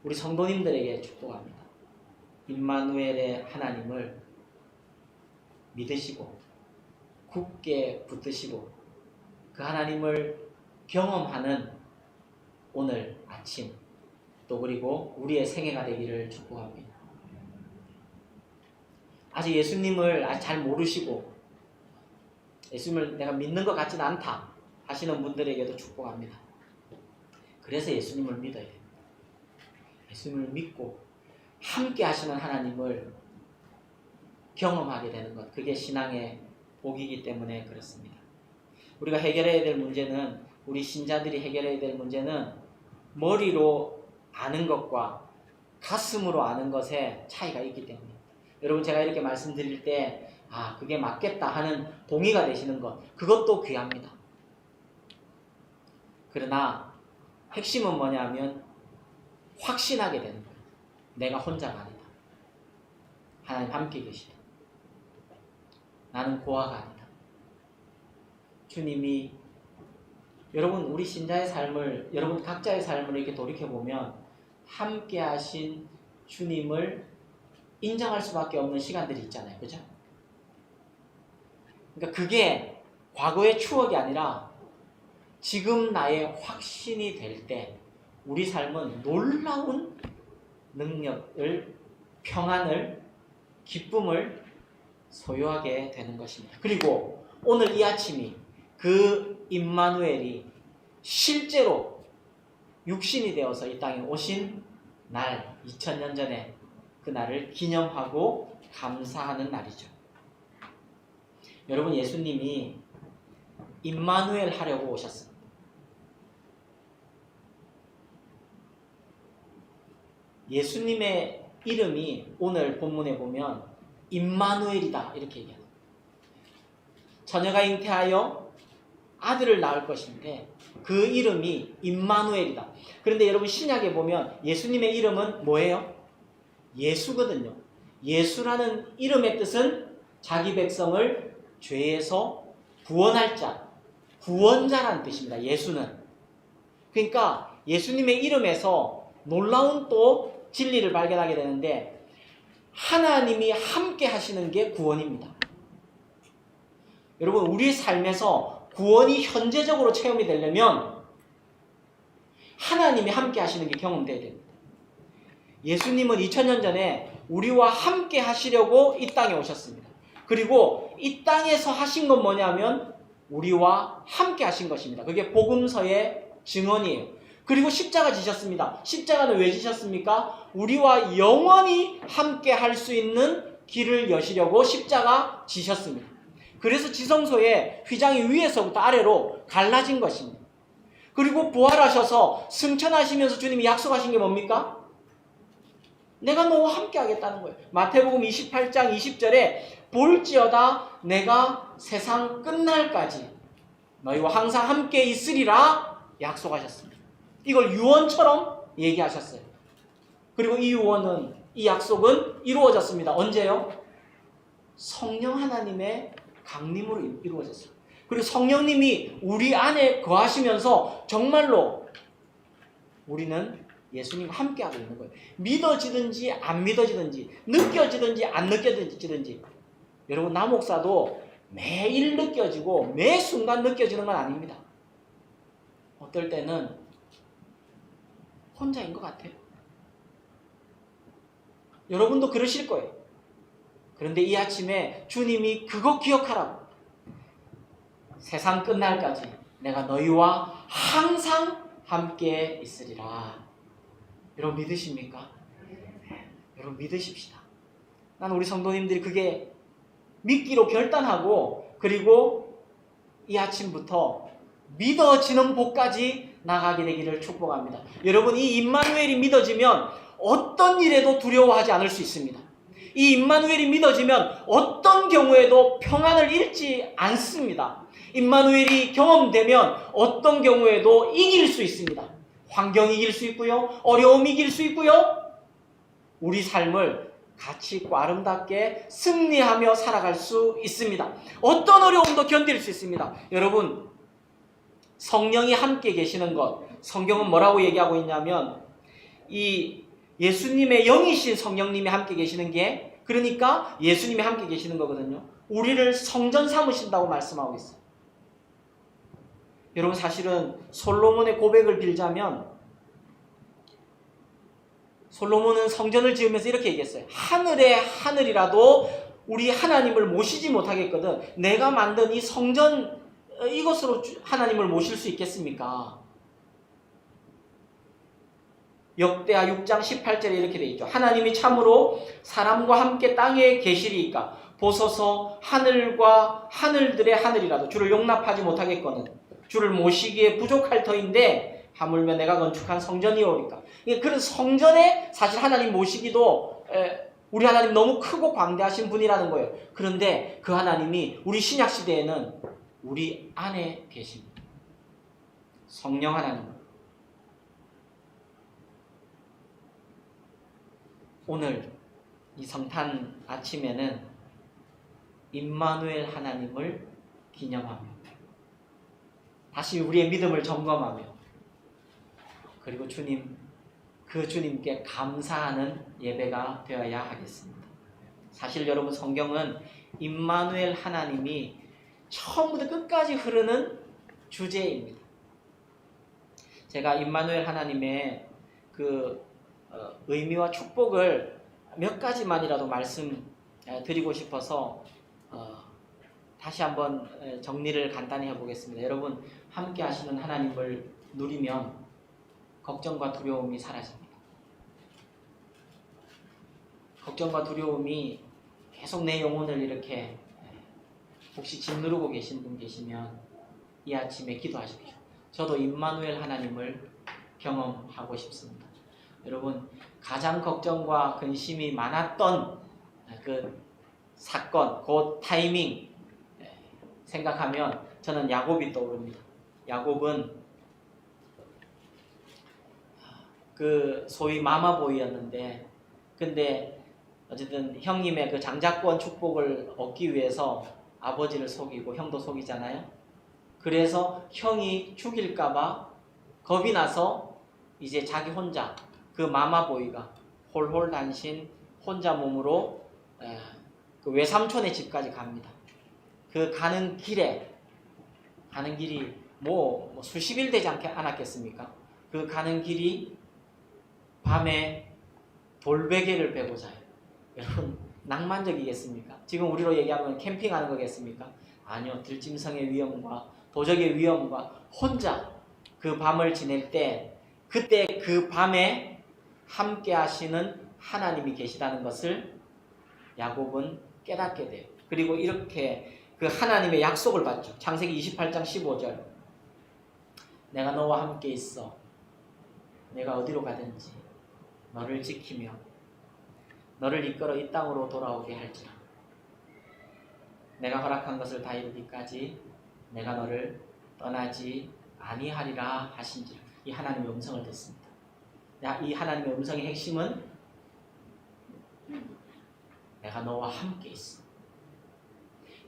S1: 우리 성도님들에게 축복합니다. 임마누엘의 하나님을 믿으시고 굳게 붙드시고 그 하나님을 경험하는 오늘 아침, 또 그리고 우리의 생애가 되기를 축복합니다. 아직 예수님을 잘 모르시고 예수님을 내가 믿는 것 같지는 않다 하시는 분들에게도 축복합니다. 그래서 예수님을 믿어야 됩니다. 예수님을 믿고 함께 하시는 하나님을 경험하게 되는 것, 그게 신앙의 복이기 때문에 그렇습니다. 우리가 해결해야 될 문제는, 우리 신자들이 해결해야 될 문제는 머리로 아는 것과 가슴으로 아는 것에 차이가 있기 때문입니다. 여러분, 제가 이렇게 말씀드릴 때 그게 맞겠다 하는 동의가 되시는 것, 그것도 귀합니다. 그러나 핵심은 뭐냐면 확신하게 되는 거예요. 내가 혼자가 아니다. 하나님 함께 계시다. 나는 고아가 아니다. 주님이, 여러분 우리 신자의 삶을, 여러분 각자의 삶을 이렇게 돌이켜보면 함께 하신 주님을 인정할 수밖에 없는 시간들이 있잖아요. 그죠? 그러니까 그게 과거의 추억이 아니라 지금 나의 확신이 될 때 우리 삶은 놀라운 능력을, 평안을, 기쁨을 소유하게 되는 것입니다. 그리고 오늘 이 아침이 그 임마누엘이 실제로 육신이 되어서 이 땅에 오신 날, 2000년 전에 그 날을 기념하고 감사하는 날이죠. 여러분, 예수님이 임마누엘 하려고 오셨습니다. 예수님의 이름이 오늘 본문에 보면 임마누엘이다 이렇게 얘기합니다. 처녀가 잉태하여 아들을 낳을 것인데 그 이름이 임마누엘이다. 그런데 여러분, 신약에 보면 예수님의 이름은 뭐예요? 예수거든요. 예수라는 이름의 뜻은 자기 백성을 죄에서 구원할 자, 구원자라는 뜻입니다. 예수는. 그러니까 예수님의 이름에서 놀라운 또 진리를 발견하게 되는데, 하나님이 함께 하시는 게 구원입니다. 여러분, 우리 삶에서 구원이 현재적으로 체험이 되려면 하나님이 함께 하시는 게 경험돼야 됩니다. 예수님은 2000년 전에 우리와 함께 하시려고 이 땅에 오셨습니다. 그리고 이 땅에서 하신 건 뭐냐면 우리와 함께 하신 것입니다. 그게 복음서의 증언이에요. 그리고 십자가 지셨습니다. 십자가는 왜 지셨습니까? 우리와 영원히 함께 할 수 있는 길을 여시려고 십자가 지셨습니다. 그래서 지성소의 휘장이 위에서부터 아래로 갈라진 것입니다. 그리고 부활하셔서 승천하시면서 주님이 약속하신 게 뭡니까? 내가 너와 함께 하겠다는 거예요. 마태복음 28장 20절에 볼지어다 내가 세상 끝날까지 너희와 항상 함께 있으리라 약속하셨습니다. 이걸 유언처럼 얘기하셨어요. 그리고 이 유언은, 이 약속은 이루어졌습니다. 언제요? 성령 하나님의 강림으로 이루어졌어요. 그리고 성령님이 우리 안에 거하시면서 정말로 우리는 예수님과 함께하고 있는 거예요. 믿어지든지 안 믿어지든지, 느껴지든지 안 느껴지든지. 여러분, 나 목사도 매일 느껴지고 매 순간 느껴지는 건 아닙니다. 어떨 때는 혼자인 것 같아요. 여러분도 그러실 거예요. 그런데 이 아침에 주님이 그거 기억하라고, 세상 끝날까지 내가 너희와 항상 함께 있으리라. 여러분 믿으십니까? 네. 여러분 믿으십시다. 나는 우리 성도님들이 그게 믿기로 결단하고, 그리고 이 아침부터 믿어지는 복까지 나가게 되기를 축복합니다. 여러분, 이 임마누엘이 믿어지면 어떤 일에도 두려워하지 않을 수 있습니다. 이 임마누엘이 믿어지면 어떤 경우에도 평안을 잃지 않습니다. 임마누엘이 경험되면 어떤 경우에도 이길 수 있습니다. 환경이 이길 수 있고요. 어려움이 이길 수 있고요. 우리 삶을 가치 있고 아름답게 승리하며 살아갈 수 있습니다. 어떤 어려움도 견딜 수 있습니다. 여러분, 성령이 함께 계시는 것, 성경은 뭐라고 얘기하고 있냐면 이 예수님의 영이신 성령님이 함께 계시는 게, 그러니까 예수님이 함께 계시는 거거든요. 우리를 성전 삼으신다고 말씀하고 있어요. 여러분, 사실은 솔로몬의 고백을 빌자면 솔로몬은 성전을 지으면서 이렇게 얘기했어요. 하늘의 하늘이라도 우리 하나님을 모시지 못하겠거든. 내가 만든 이 성전, 이것으로 하나님을 모실 수 있겠습니까? 역대하 6장 18절에 이렇게 되어 있죠. 하나님이 참으로 사람과 함께 땅에 계시리이까 보소서 하늘과 하늘들의 하늘이라도 주를 용납하지 못하겠거든. 주를 모시기에 부족할 터인데 하물며 내가 건축한 성전이오니까. 그런 성전에 사실 하나님 모시기도 우리 하나님 너무 크고 광대하신 분이라는 거예요. 그런데 그 하나님이 우리 신약 시대에는 우리 안에 계십니다. 성령 하나님. 오늘 이 성탄 아침에는 임마누엘 하나님을 기념하며 다시 우리의 믿음을 점검하며 그리고 그 주님께 감사하는 예배가 되어야 하겠습니다. 사실 여러분, 성경은 임마누엘 하나님이 처음부터 끝까지 흐르는 주제입니다. 제가 임마누엘 하나님의 그 의미와 축복을 몇 가지만이라도 말씀드리고 싶어서 다시 한번 정리를 간단히 해보겠습니다. 여러분, 함께 하시는 하나님을 누리면 걱정과 두려움이 사라집니다. 걱정과 두려움이 계속 내 영혼을 이렇게 혹시 짓누르고 계신 분 계시면 이 아침에 기도하십시오. 저도 임마누엘 하나님을 경험하고 싶습니다. 여러분, 가장 걱정과 근심이 많았던 그 사건, 그 타이밍 생각하면 저는 야곱이 떠오릅니다. 야곱은 그 소위 마마보이였는데, 근데 어쨌든 형님의 그 장자권 축복을 얻기 위해서 아버지를 속이고 형도 속이잖아요. 그래서 형이 죽일까봐 겁이 나서 이제 자기 혼자 그 마마보이가 홀홀단신 혼자 몸으로 그 외삼촌의 집까지 갑니다. 그 가는 길이 뭐 수십일 되지 않았겠습니까? 그 가는 길이 밤에 돌베개를 베고 자요. 여러분, 낭만적이겠습니까? 지금 우리로 얘기하면 캠핑하는 거겠습니까? 아니요. 들짐승의 위험과 도적의 위험과 혼자 그 밤을 지낼 때, 그때 그 밤에 함께 하시는 하나님이 계시다는 것을 야곱은 깨닫게 돼요. 그리고 이렇게 그 하나님의 약속을 받죠. 창세기 28장 15절. 내가 너와 함께 있어. 내가 어디로 가든지 너를 지키며 너를 이끌어 이 땅으로 돌아오게 할지라. 내가 허락한 것을 다 이루기까지 내가 너를 떠나지 아니하리라 하신지라. 이 하나님의 음성을 듣습니다. 이 하나님의 음성의 핵심은 내가 너와 함께 있어.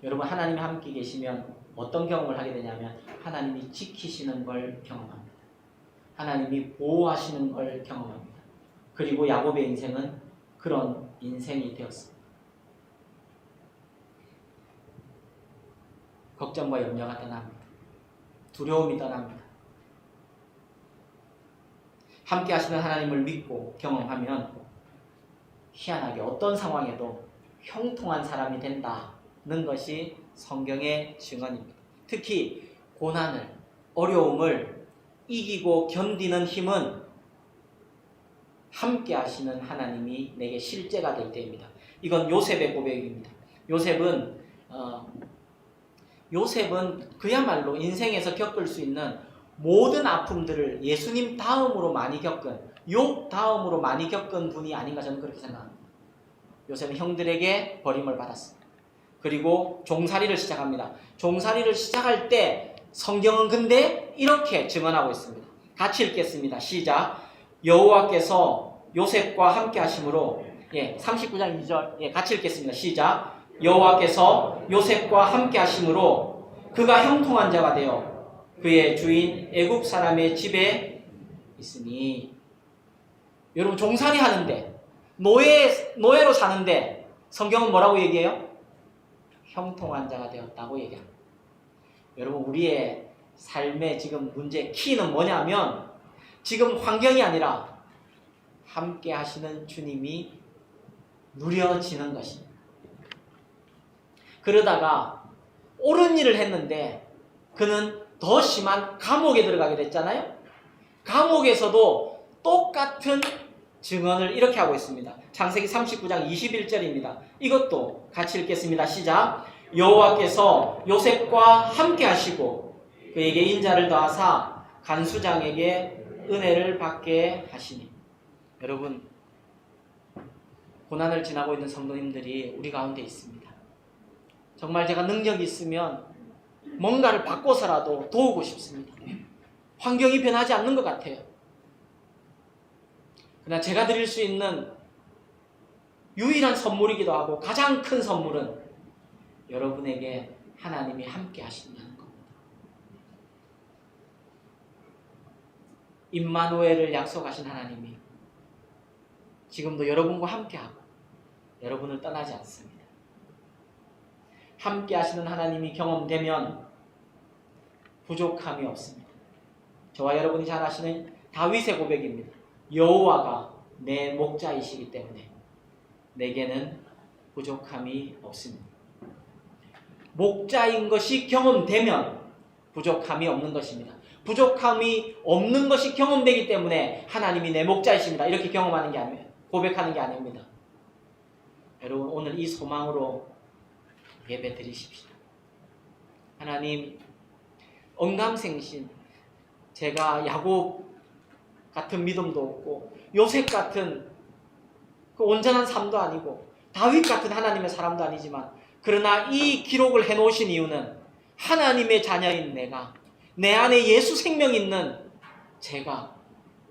S1: 여러분, 하나님이 함께 계시면 어떤 경험을 하게 되냐면 하나님이 지키시는 걸 경험합니다. 하나님이 보호하시는 걸 경험합니다. 그리고 야곱의 인생은 그런 인생이 되었습니다. 걱정과 염려가 떠납니다. 두려움이 떠납니다. 함께 하시는 하나님을 믿고 경험하면 희한하게 어떤 상황에도 형통한 사람이 된다는 것이 성경의 증언입니다. 특히 고난을, 어려움을 이기고 견디는 힘은 함께 하시는 하나님이 내게 실제가 될 때입니다. 이건 요셉의 고백입니다. 요셉은 그야말로 인생에서 겪을 수 있는 모든 아픔들을 예수님 다음으로 많이 겪은, 욥 다음으로 많이 겪은 분이 아닌가 저는 그렇게 생각합니다. 요셉은 형들에게 버림을 받았습니다. 그리고 종살이를 시작합니다. 종살이를 시작할 때 성경은 근데 이렇게 증언하고 있습니다. 같이 읽겠습니다. 시작. 여호와께서 요셉과 함께 하심으로 39장 2절 같이 읽겠습니다. 시작. 여호와께서 요셉과 함께 하심으로 그가 형통한 자가 되어 그의 주인 애굽 사람의 집에 있으니. 여러분 종살이 하는데 노예로 사는데 성경은 뭐라고 얘기해요? 형통한 자가 되었다고 얘기합니다. 여러분 우리의 삶의 지금 문제 키는 뭐냐면 지금 환경이 아니라 함께 하시는 주님이 누려지는 것입니다. 그러다가 옳은 일을 했는데 그는 더 심한 감옥에 들어가게 됐잖아요. 감옥에서도 똑같은 증언을 이렇게 하고 있습니다. 창세기 39장 21절입니다. 이것도 같이 읽겠습니다. 시작. 여호와께서 요셉과 함께 하시고 그에게 인자를 더하사 간수장에게 은혜를 받게 하시니. 여러분 고난을 지나고 있는 성도님들이 우리 가운데 있습니다. 정말 제가 능력이 있으면 뭔가를 바꿔서라도 도우고 싶습니다. 환경이 변하지 않는 것 같아요. 그러나 제가 드릴 수 있는 유일한 선물이기도 하고 가장 큰 선물은 여러분에게 하나님이 함께 하신다는 겁니다. 임마누엘을 약속하신 하나님이 지금도 여러분과 함께하고 여러분을 떠나지 않습니다. 함께 하시는 하나님이 경험되면 부족함이 없습니다. 저와 여러분이 잘 아시는 다윗의 고백입니다. 여호와가 내 목자이시기 때문에 내게는 부족함이 없습니다. 목자인 것이 경험되면 부족함이 없는 것입니다. 부족함이 없는 것이 경험되기 때문에 하나님이 내 목자이십니다. 이렇게 경험하는 게 아니에요. 고백하는 게 아닙니다. 여러분 오늘 이 소망으로 예배 드리십시오. 하나님 언감생신 제가 야곱 같은 믿음도 없고 요셉 같은 그 온전한 삶도 아니고 다윗 같은 하나님의 사람도 아니지만 그러나 이 기록을 해놓으신 이유는 하나님의 자녀인 내가 내 안에 예수 생명이 있는 제가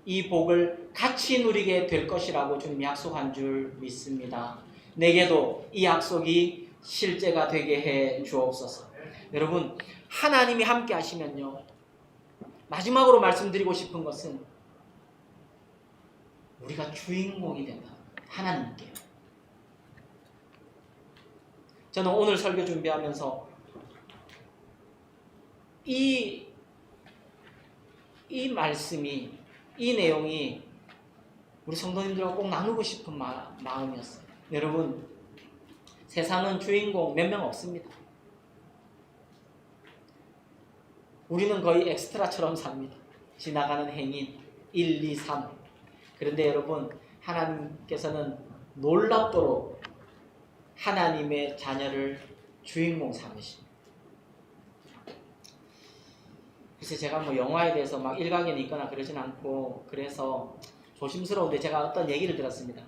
S1: 이 복을 같이 누리게 될 것이라고 주님이 약속한 줄 믿습니다. 내게도 이 약속이 실제가 되게 해 주옵소서. 여러분 하나님이 함께 하시면요 마지막으로 말씀드리고 싶은 것은 우리가 주인공이 된다. 하나님께. 저는 오늘 설교 준비하면서 이 말씀이 이 내용이 우리 성도님들과 꼭 나누고 싶은 마음이었어요. 여러분 세상은 주인공 몇 명 없습니다. 우리는 거의 엑스트라처럼 삽니다. 지나가는 행인 1, 2, 3. 그런데 여러분 하나님께서는 놀랍도록 하나님의 자녀를 주인공 삼으십니다. 글쎄 제가 뭐 영화에 대해서 막 일가견이 있거나 그러진 않고 그래서 조심스러운데 제가 어떤 얘기를 들었습니다.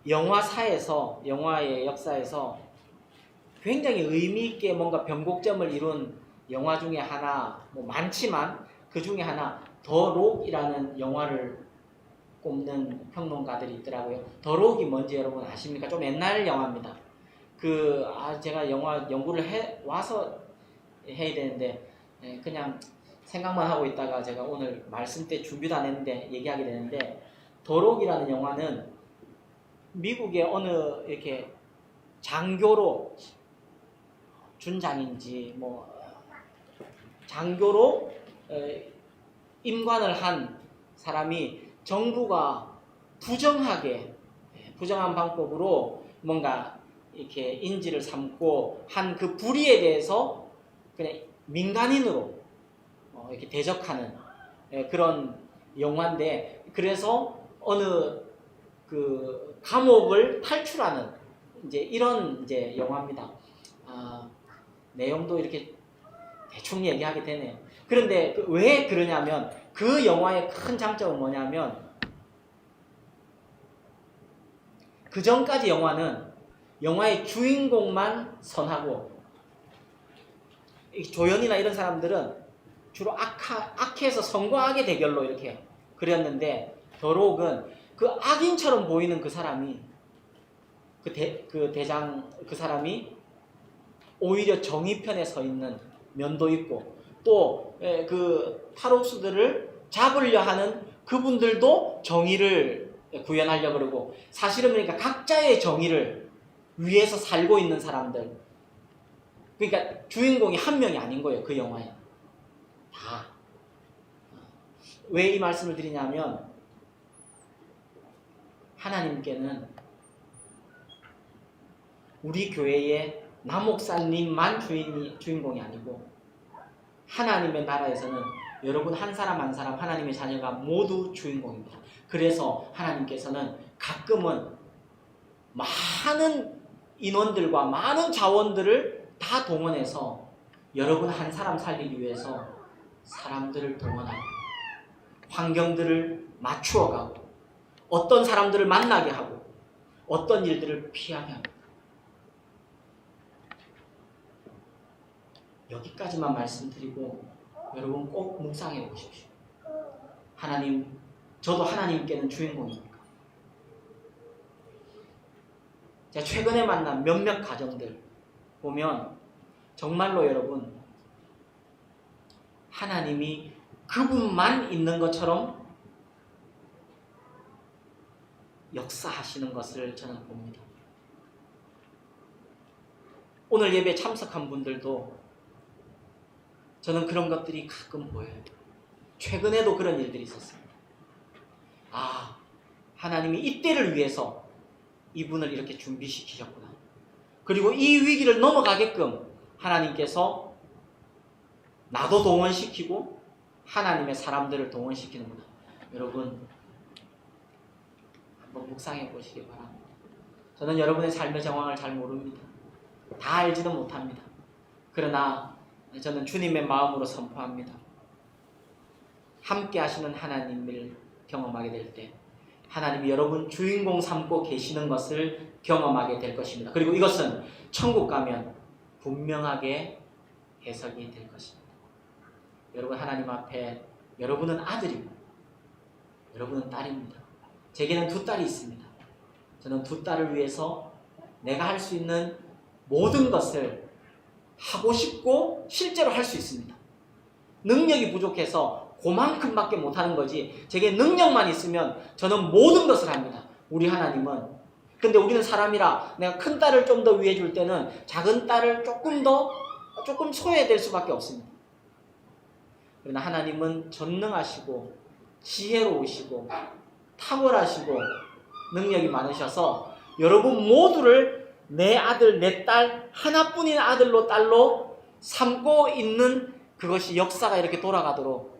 S1: 영화사에서 영화의 역사에서 굉장히 의미 있게 뭔가 변곡점을 이룬 영화 중에 하나 뭐 많지만 그 중에 하나 더 록이라는 영화를 꼽는 평론가들이 있더라고요. 더 록이 뭔지 여러분 아십니까? 좀 옛날 영화입니다. 제가 영화 연구를 와서 해야 되는데 그냥 생각만 하고 있다가 제가 오늘 말씀 때 준비도 안 했는데 얘기하게 되는데 더 록이라는 영화는 미국의 어느 이렇게 장교로 준장인지 뭐 장교로 임관을 한 사람이 정부가 부정한 방법으로 뭔가 이렇게 인지를 삼고 한 그 불의에 대해서 그냥 민간인으로 이렇게 대적하는 그런 영화인데 그래서 어느 그 감옥을 탈출하는 이제 이런 이제 영화입니다. 내용도 이렇게 대충 얘기하게 되네요. 그런데 왜 그러냐면 그 영화의 큰 장점은 뭐냐면 그 전까지 영화는 영화의 주인공만 선하고 조연이나 이런 사람들은 주로 악해서 선과 악의 대결로 이렇게 그렸는데 더록은 그 악인처럼 보이는 그 사람이 그 사람이 오히려 정의 편에 서 있는 면도 있고 또 그 탈옥수들을 잡으려 하는 그분들도 정의를 구현하려고 그러고 사실은 그러니까 각자의 정의를 위해서 살고 있는 사람들 그러니까 주인공이 한 명이 아닌 거예요. 그 영화에 다. 왜 이 말씀을 드리냐면 하나님께는 우리 교회의 남목사님만 주인공이 아니고 하나님의 나라에서는 여러분 한 사람 한 사람 하나님의 자녀가 모두 주인공입니다. 그래서 하나님께서는 가끔은 많은 인원들과 많은 자원들을 다 동원해서 여러분 한 사람 살리기 위해서 사람들을 동원하고 환경들을 맞추어가고 어떤 사람들을 만나게 하고 어떤 일들을 피하게 합니다. 여기까지만 말씀드리고 여러분 꼭 묵상해 보십시오. 하나님, 저도 하나님께는 주인공입니까? 제가 최근에 만난 몇몇 가정들 보면 정말로 여러분 하나님이 그분만 있는 것처럼 역사하시는 것을 저는 봅니다. 오늘 예배에 참석한 분들도 저는 그런 것들이 가끔 보여요. 최근에도 그런 일들이 있었습니다. 아, 하나님이 이때를 위해서 이분을 이렇게 준비시키셨구나. 그리고 이 위기를 넘어가게끔 하나님께서 나도 동원시키고 하나님의 사람들을 동원시키는구나. 여러분 한번 묵상해 보시기 바랍니다. 저는 여러분의 삶의 정황을 잘 모릅니다. 다 알지는 못합니다. 그러나 저는 주님의 마음으로 선포합니다. 함께 하시는 하나님을 경험하게 될 때 하나님이 여러분 주인공 삼고 계시는 것을 경험하게 될 것입니다. 그리고 이것은 천국 가면 분명하게 해석이 될 것입니다. 여러분 하나님 앞에 여러분은 아들이고 여러분은 딸입니다. 제게는 두 딸이 있습니다. 저는 두 딸을 위해서 내가 할 수 있는 모든 것을 하고 싶고 실제로 할 수 있습니다. 능력이 부족해서 그만큼밖에 못하는 거지 제게 능력만 있으면 저는 모든 것을 합니다. 우리 하나님은. 근데 우리는 사람이라 내가 큰 딸을 좀 더 위해 줄 때는 작은 딸을 조금 소외될 수밖에 없습니다. 그러나 하나님은 전능하시고 지혜로우시고 탁월하시고 능력이 많으셔서 여러분 모두를 내 아들, 내 딸, 하나뿐인 아들로 딸로 삼고 있는 그것이 역사가 이렇게 돌아가도록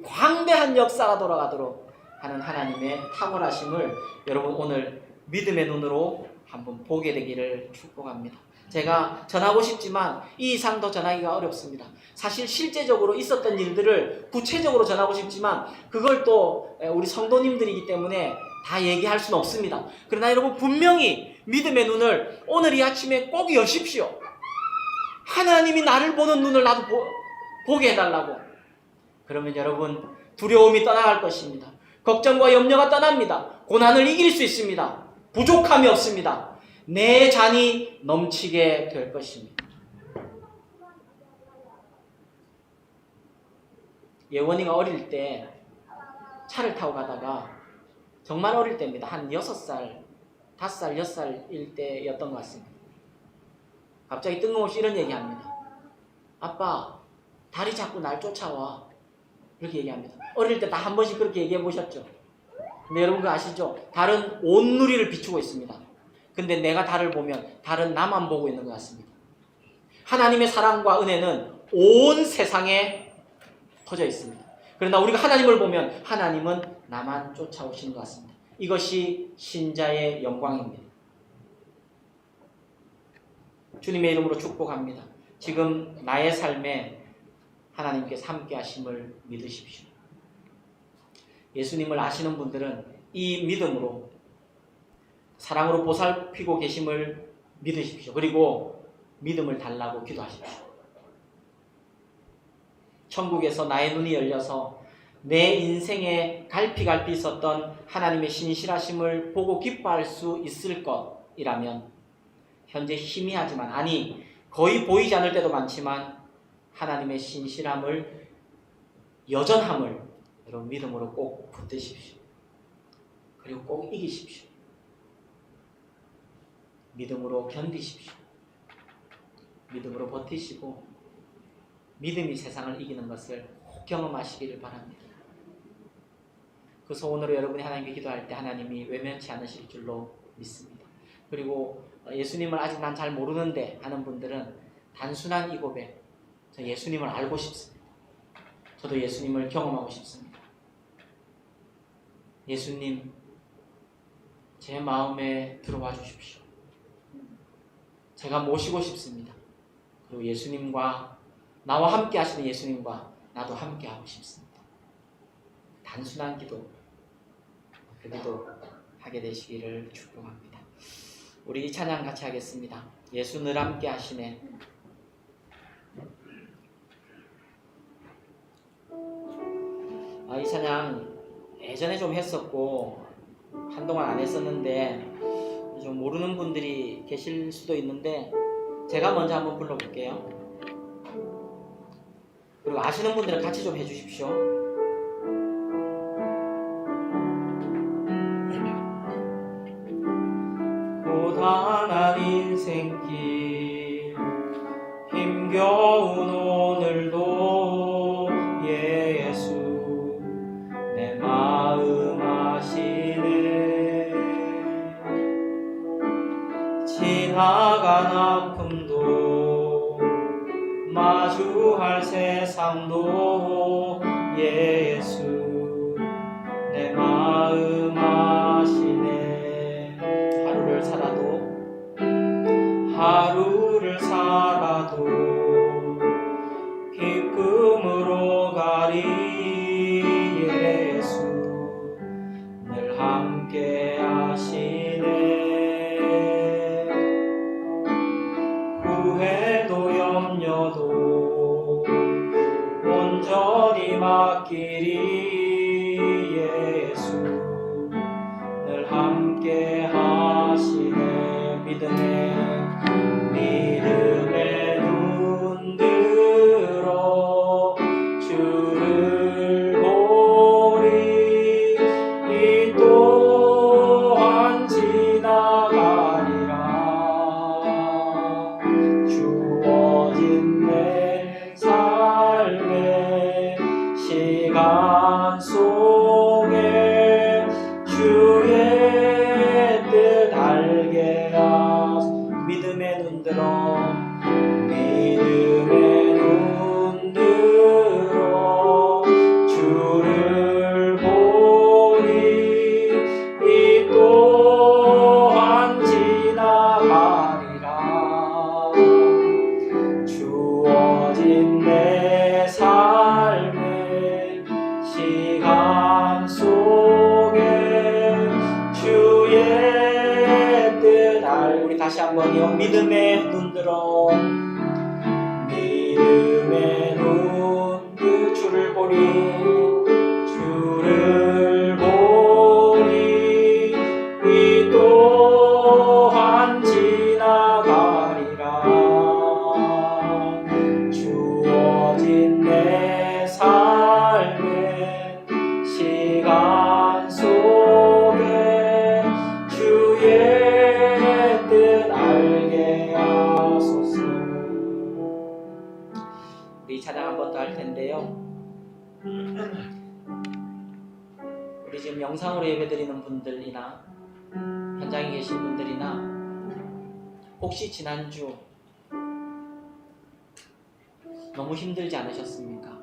S1: 광대한 역사가 돌아가도록 하는 하나님의 탁월하심을 여러분 오늘 믿음의 눈으로 한번 보게 되기를 축복합니다. 제가 전하고 싶지만 이 이상 더 전하기가 어렵습니다. 사실 실제적으로 있었던 일들을 구체적으로 전하고 싶지만 그걸 또 우리 성도님들이기 때문에 다 얘기할 수는 없습니다. 그러나 여러분 분명히 믿음의 눈을 오늘 이 아침에 꼭 여십시오. 하나님이 나를 보는 눈을 나도 보게 해달라고. 그러면 여러분 두려움이 떠나갈 것입니다. 걱정과 염려가 떠납니다. 고난을 이길 수 있습니다. 부족함이 없습니다. 내 잔이 넘치게 될 것입니다. 예원이가 어릴 때 차를 타고 가다가 정말 어릴 때입니다. 한 6살, 5살, 6살일 때였던 것 같습니다. 갑자기 뜬금없이 이런 얘기합니다. 아빠, 달이 자꾸 날 쫓아와. 이렇게 얘기합니다. 어릴 때 다 한 번씩 그렇게 얘기해 보셨죠? 근데 여러분 그거 아시죠? 달은 온 누리를 비추고 있습니다. 근데 내가 달을 보면 달은 나만 보고 있는 것 같습니다. 하나님의 사랑과 은혜는 온 세상에 퍼져 있습니다. 그러나 우리가 하나님을 보면 하나님은 나만 쫓아오시는 것 같습니다. 이것이 신자의 영광입니다. 주님의 이름으로 축복합니다. 지금 나의 삶에 하나님께서 함께 하심을 믿으십시오. 예수님을 아시는 분들은 이 믿음으로 사랑으로 보살피고 계심을 믿으십시오. 그리고 믿음을 달라고 기도하십시오. 천국에서 나의 눈이 열려서 내 인생에 갈피갈피 있었던 하나님의 신실하심을 보고 기뻐할 수 있을 것이라면 현재 희미하지만, 아니 거의 보이지 않을 때도 많지만 하나님의 신실함을, 여전함을 여러분 믿음으로 꼭 붙드십시오. 그리고 꼭 이기십시오. 믿음으로 견디십시오. 믿음으로 버티시고 믿음이 세상을 이기는 것을 꼭 경험하시기를 바랍니다. 그 소원으로 여러분이 하나님께 기도할 때 하나님이 외면치 않으실 줄로 믿습니다. 그리고 예수님을 아직 난 잘 모르는데 하는 분들은 단순한 이 고백, 저 예수님을 알고 싶습니다. 저도 예수님을 경험하고 싶습니다. 예수님, 제 마음에 들어와 주십시오. 제가 모시고 싶습니다. 그리고 예수님과, 나와 함께 하시는 예수님과 나도 함께 하고 싶습니다. 단순한 기도, 그 기도 하게 되시기를 축복합니다. 우리 이 찬양 같이 하겠습니다. 예수 늘 함께 하시네. 이 찬양 예전에 좀 했었고 한동안 안 했었는데 좀 모르는 분들이 계실 수도 있는데 제가 먼저 한번 불러볼게요. 그리고 아시는 분들은 같이 좀 해주십시오. 고단한 인생길 힘겨운 오늘도 예수 내 마음 아시네. 지나간 아픔도 마주할 세상도 예수 내 마음 아시네. 하루를 살아도 기쁨으로 가리 예수 늘 함께 하시네. 후회도 염려도 온전히 맡기리 예수 늘 함께 하시네. 믿음의 눈 들어 주를 보리. 이 또한 지나가리라. 주어진 내 삶의 시간 속에 주의 뜻 알게 하소서. 믿음의 눈 들어 주를 보리. 이 또한 지나가리라. 주어진 내 삶의 시간 속에 주의 뜻 알. 우리 다시 한번요. 믿음의 눈 들어 주를 보리. 주를 보리. 이 또한 지나가리라. 주어진 내 삶의 시간 속에 주의 뜻 알게 하소서. 우리 찬양 한 번 더 할 텐데요. 우리 지금 영상으로 예배드리는 분들이나 현장에 계신 분들이나 혹시 지난주 너무 힘들지 않으셨습니까?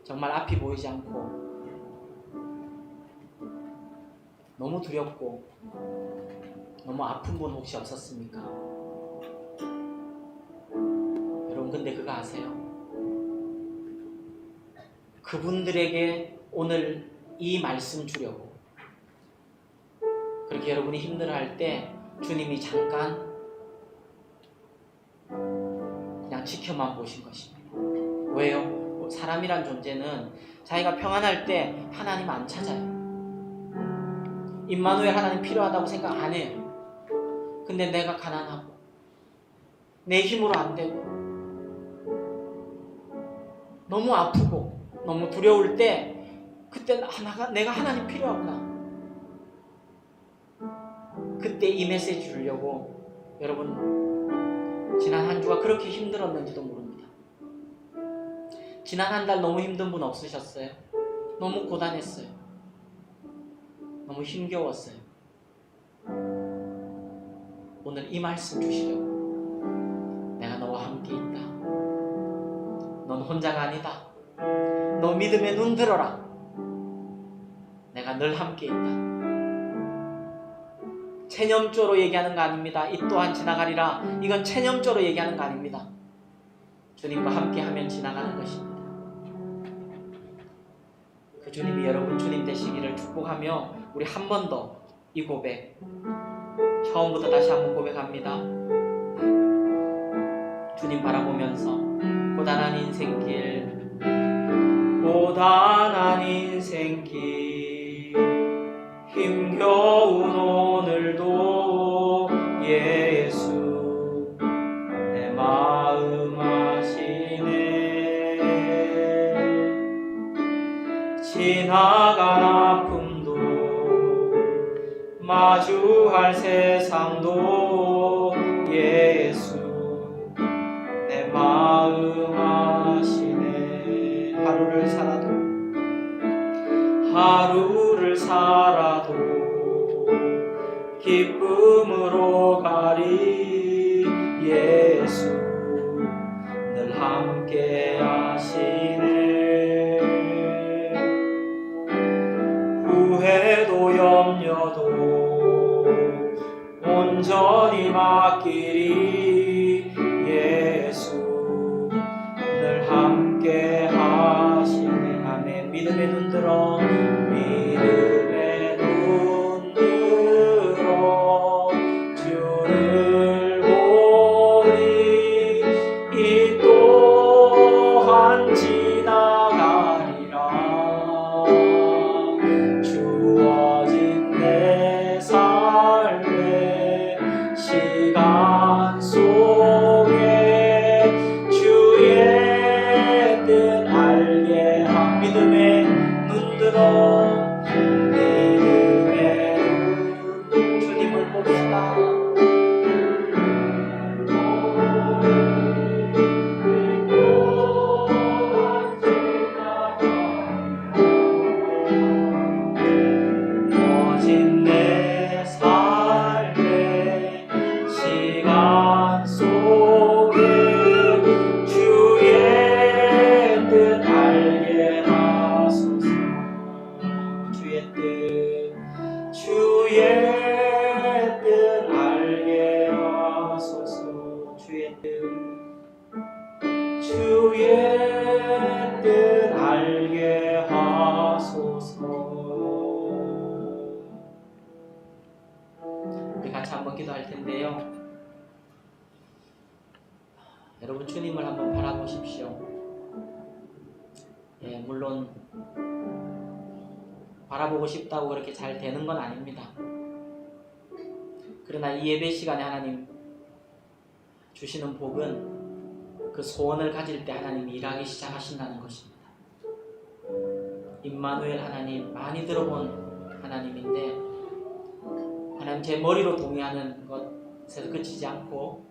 S1: 정말 앞이 보이지 않고 너무 두렵고 너무 아픈 분 혹시 없었습니까? 여러분, 근데 그거 아세요? 그분들에게 오늘 이 말씀 주려고 그렇게 여러분이 힘들어할 때 주님이 잠깐 그냥 지켜만 보신 것입니다. 왜요? 사람이란 존재는 자기가 평안할 때 하나님 안 찾아요. 임마누엘 하나님 필요하다고 생각 안 해요. 근데 내가 가난하고 내 힘으로 안 되고 너무 아프고 너무 두려울 때 그때 내가 하나님 필요하구나. 그때 이 메시지 주려고 여러분 지난 한 주가 그렇게 힘들었는지도 모릅니다. 지난 한 달 너무 힘든 분 없으셨어요? 너무 고단했어요. 너무 힘겨웠어요. 오늘 이 말씀 주시려고 내가 너와 함께 있다. 넌 혼자가 아니다. 너 믿음에 눈 들어라. 내가 늘 함께 있다. 체념조로 얘기하는 거 아닙니다. 이 또한 지나가리라. 이건 체념조로 얘기하는 거 아닙니다. 주님과 함께하면 지나가는 것입니다. 그 주님이 여러분 주님 되시기를 축복하며 우리 한 번 더 이 고백 처음부터 다시 한번 고백합니다. 주님 바라보면서 고단한 인생길 힘겨운 오늘도 예수 내 마음 아시네. 지나간 아픔도 마주할 세상도 예수 내 마음 아시네. 하루를 살아도 기쁨으로 가리. 예수 늘 함께 하시네. 후회도 염려도 온전히 맡기리. 예수 늘 함께 하시네. 아멘. 믿음에 눈 들어 주를 보리. 이 또한 지나가리라. 주어진 내 삶의 시간 속에 주의 뜻 알게 한 믿음에 눈 들어 주님을 봅시다. 주어진 내 삶의 시간 속에 주의 뜻 알게 하소서. 주의 뜻 알게 하소서. 주의 뜻 알게 하소서. 우리 같이 한번 기도할 텐데요. 여러분 주님을 한번 바라보십시오. 예, 물론 바라보고 싶다고 그렇게 잘 되는 건 아닙니다. 그러나 이 예배 시간에 하나님 주시는 복은 그 소원을 가질 때 하나님이 일하기 시작하신다는 것입니다. 임마누엘 하나님 많이 들어본 하나님인데 하나님 제 머리로 동의하는 것에서 그치지 않고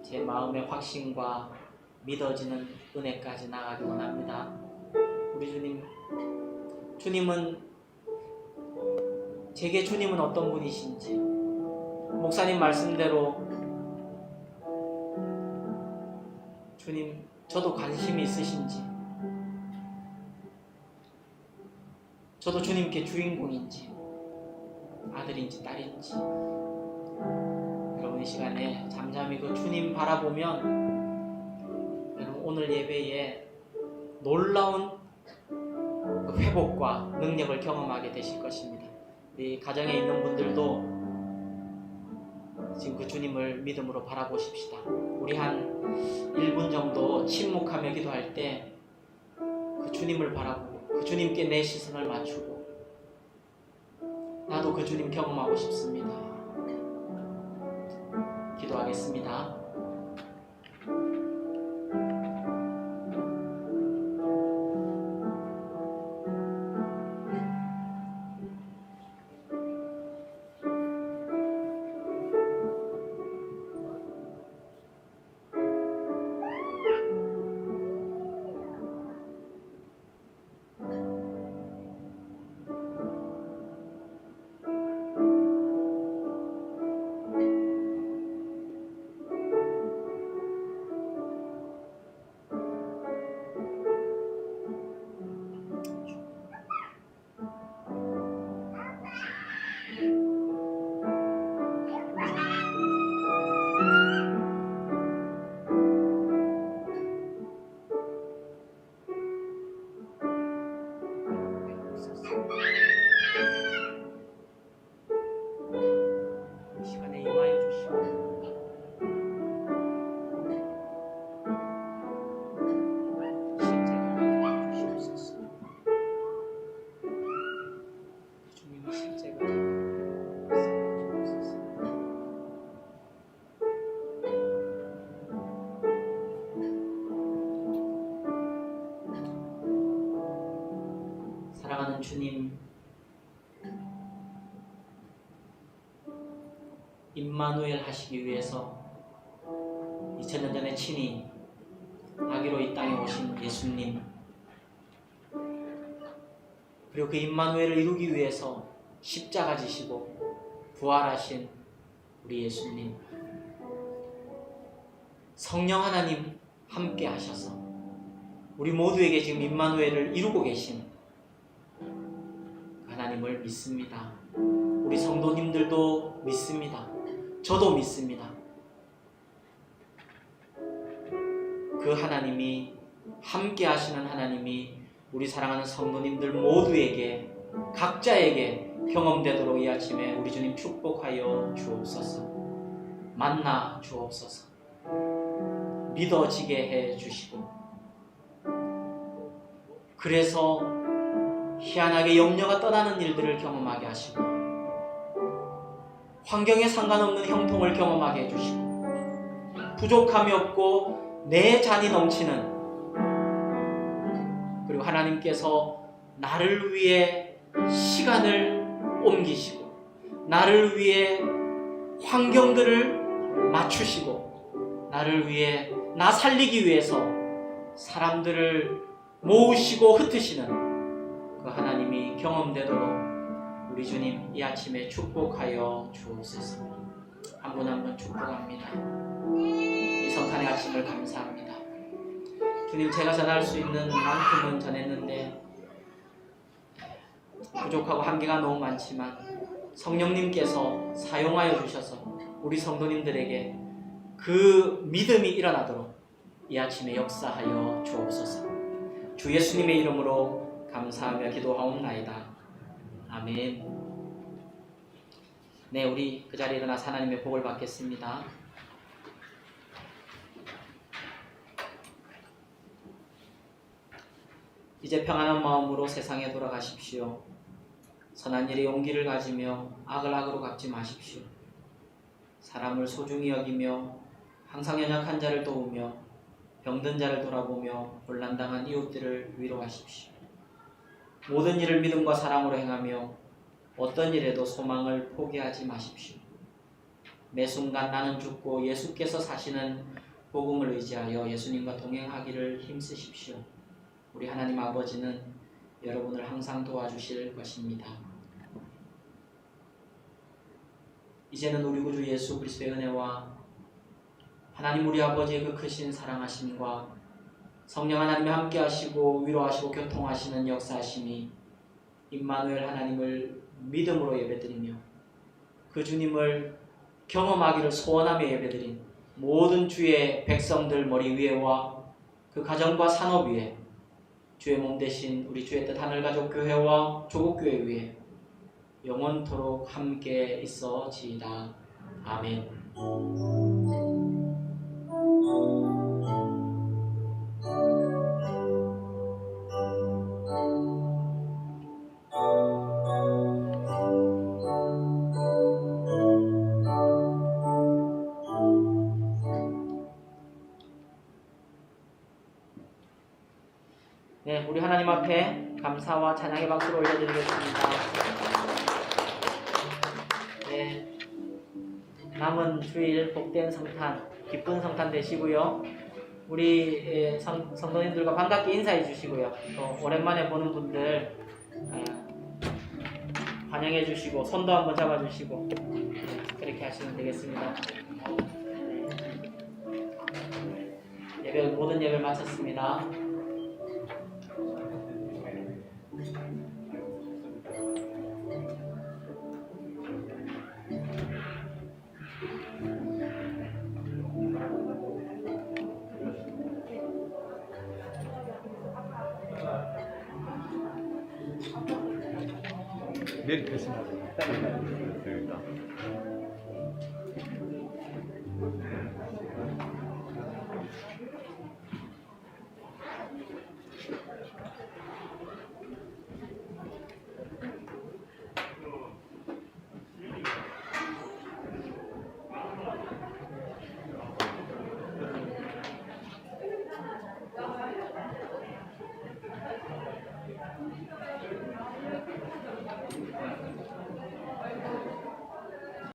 S1: 제 마음의 확신과 믿어지는 은혜까지 나가기 원합니다. 우리 제게 주님은 어떤 분이신지, 목사님 말씀대로 주님 저도 관심이 있으신지, 저도 주님께 주인공인지 아들인지 딸인지 여러분 이 시간에 잠잠히 그 주님 바라보면 여러분 오늘 예배에 놀라운 그 회복과 능력을 경험하게 되실 것입니다. 우리 가정에 있는 분들도 지금 그 주님을 믿음으로 바라보십시다. 우리 한 1분 정도 침묵하며 기도할 때 그 주님을 바라보고 그 주님께 내 시선을 맞추고 나도 그 주님 경험하고 싶습니다. 기도하겠습니다. 시간에 임하여 주시고 실제가 주시옵소서. 주님의 실제가 주옵소서. 사랑하는 주님, 임마누엘 하시기 위해서 2000년 전에 친히 아기로 이 땅에 오신 예수님, 그리고 그 임마누엘을 이루기 위해서 십자가 지시고 부활하신 우리 예수님, 성령 하나님 함께 하셔서 우리 모두에게 지금 임마누엘을 이루고 계신 하나님을 믿습니다. 우리 성도님들도 믿습니다. 저도 믿습니다. 그 하나님이 함께 하시는 하나님이 우리 사랑하는 성도님들 모두에게 각자에게 경험되도록 이 아침에 우리 주님 축복하여 주옵소서. 만나 주옵소서. 믿어지게 해 주시고, 그래서 희한하게 염려가 떠나는 일들을 경험하게 하시고, 환경에 상관없는 형통을 경험하게 해주시고, 부족함이 없고 내 잔이 넘치는, 그리고 하나님께서 나를 위해 시간을 옮기시고 나를 위해 환경들을 맞추시고 나를 위해 나 살리기 위해서 사람들을 모으시고 흩으시는 그 하나님이 경험되도록 우리 주님 이 아침에 축복하여 주옵소서. 한 분 한 분 축복합니다. 이 성탄의 아침을 감사합니다. 주님, 제가 전할 수 있는 만큼은 전했는데 부족하고 한계가 너무 많지만 성령님께서 사용하여 주셔서 우리 성도님들에게 그 믿음이 일어나도록 이 아침에 역사하여 주옵소서. 주 예수님의 이름으로 감사하며 기도하옵나이다. 아멘. 네, 우리 그 자리에 일어나서 하나님의 복을 받겠습니다. 이제 평안한 마음으로 세상에 돌아가십시오. 선한 일에 용기를 가지며 악을 악으로 갚지 마십시오. 사람을 소중히 여기며 항상 연약한 자를 도우며 병든 자를 돌아보며 혼란당한 이웃들을 위로하십시오. 모든 일을 믿음과 사랑으로 행하며 어떤 일에도 소망을 포기하지 마십시오. 매 순간 나는 죽고 예수께서 사시는 복음을 의지하여 예수님과 동행하기를 힘쓰십시오. 우리 하나님 아버지는 여러분을 항상 도와주실 것입니다. 이제는 우리 구주 예수 그리스도의 은혜와 하나님 우리 아버지의 그 크신 사랑하심과 성령 하나님이 함께 하시고 위로하시고 교통하시는 역사하심이 임마누엘 하나님을 믿음으로 예배드리며 그 주님을 경험하기를 소원하며 예배드린 모든 주의 백성들 머리 위에와 그 가정과 산업 위에 주의 몸 대신 우리 주의 뜻 하늘가족 교회와 조국교회 위에 영원토록 함께 있어지이다. 아멘. 네, 우리 하나님 앞에 감사와 찬양의 박수를 올려드리겠습니다. 네, 남은 주일 복된 성탄, 기쁜 성탄 되시고요. 우리 성도님들과 반갑게 인사해 주시고요. 또 오랜만에 보는 분들 환영해 주시고 손도 한번 잡아 주시고 그렇게 하시면 되겠습니다. 예배, 모든 예배를 마쳤습니다.
S3: 메리 크리스마스.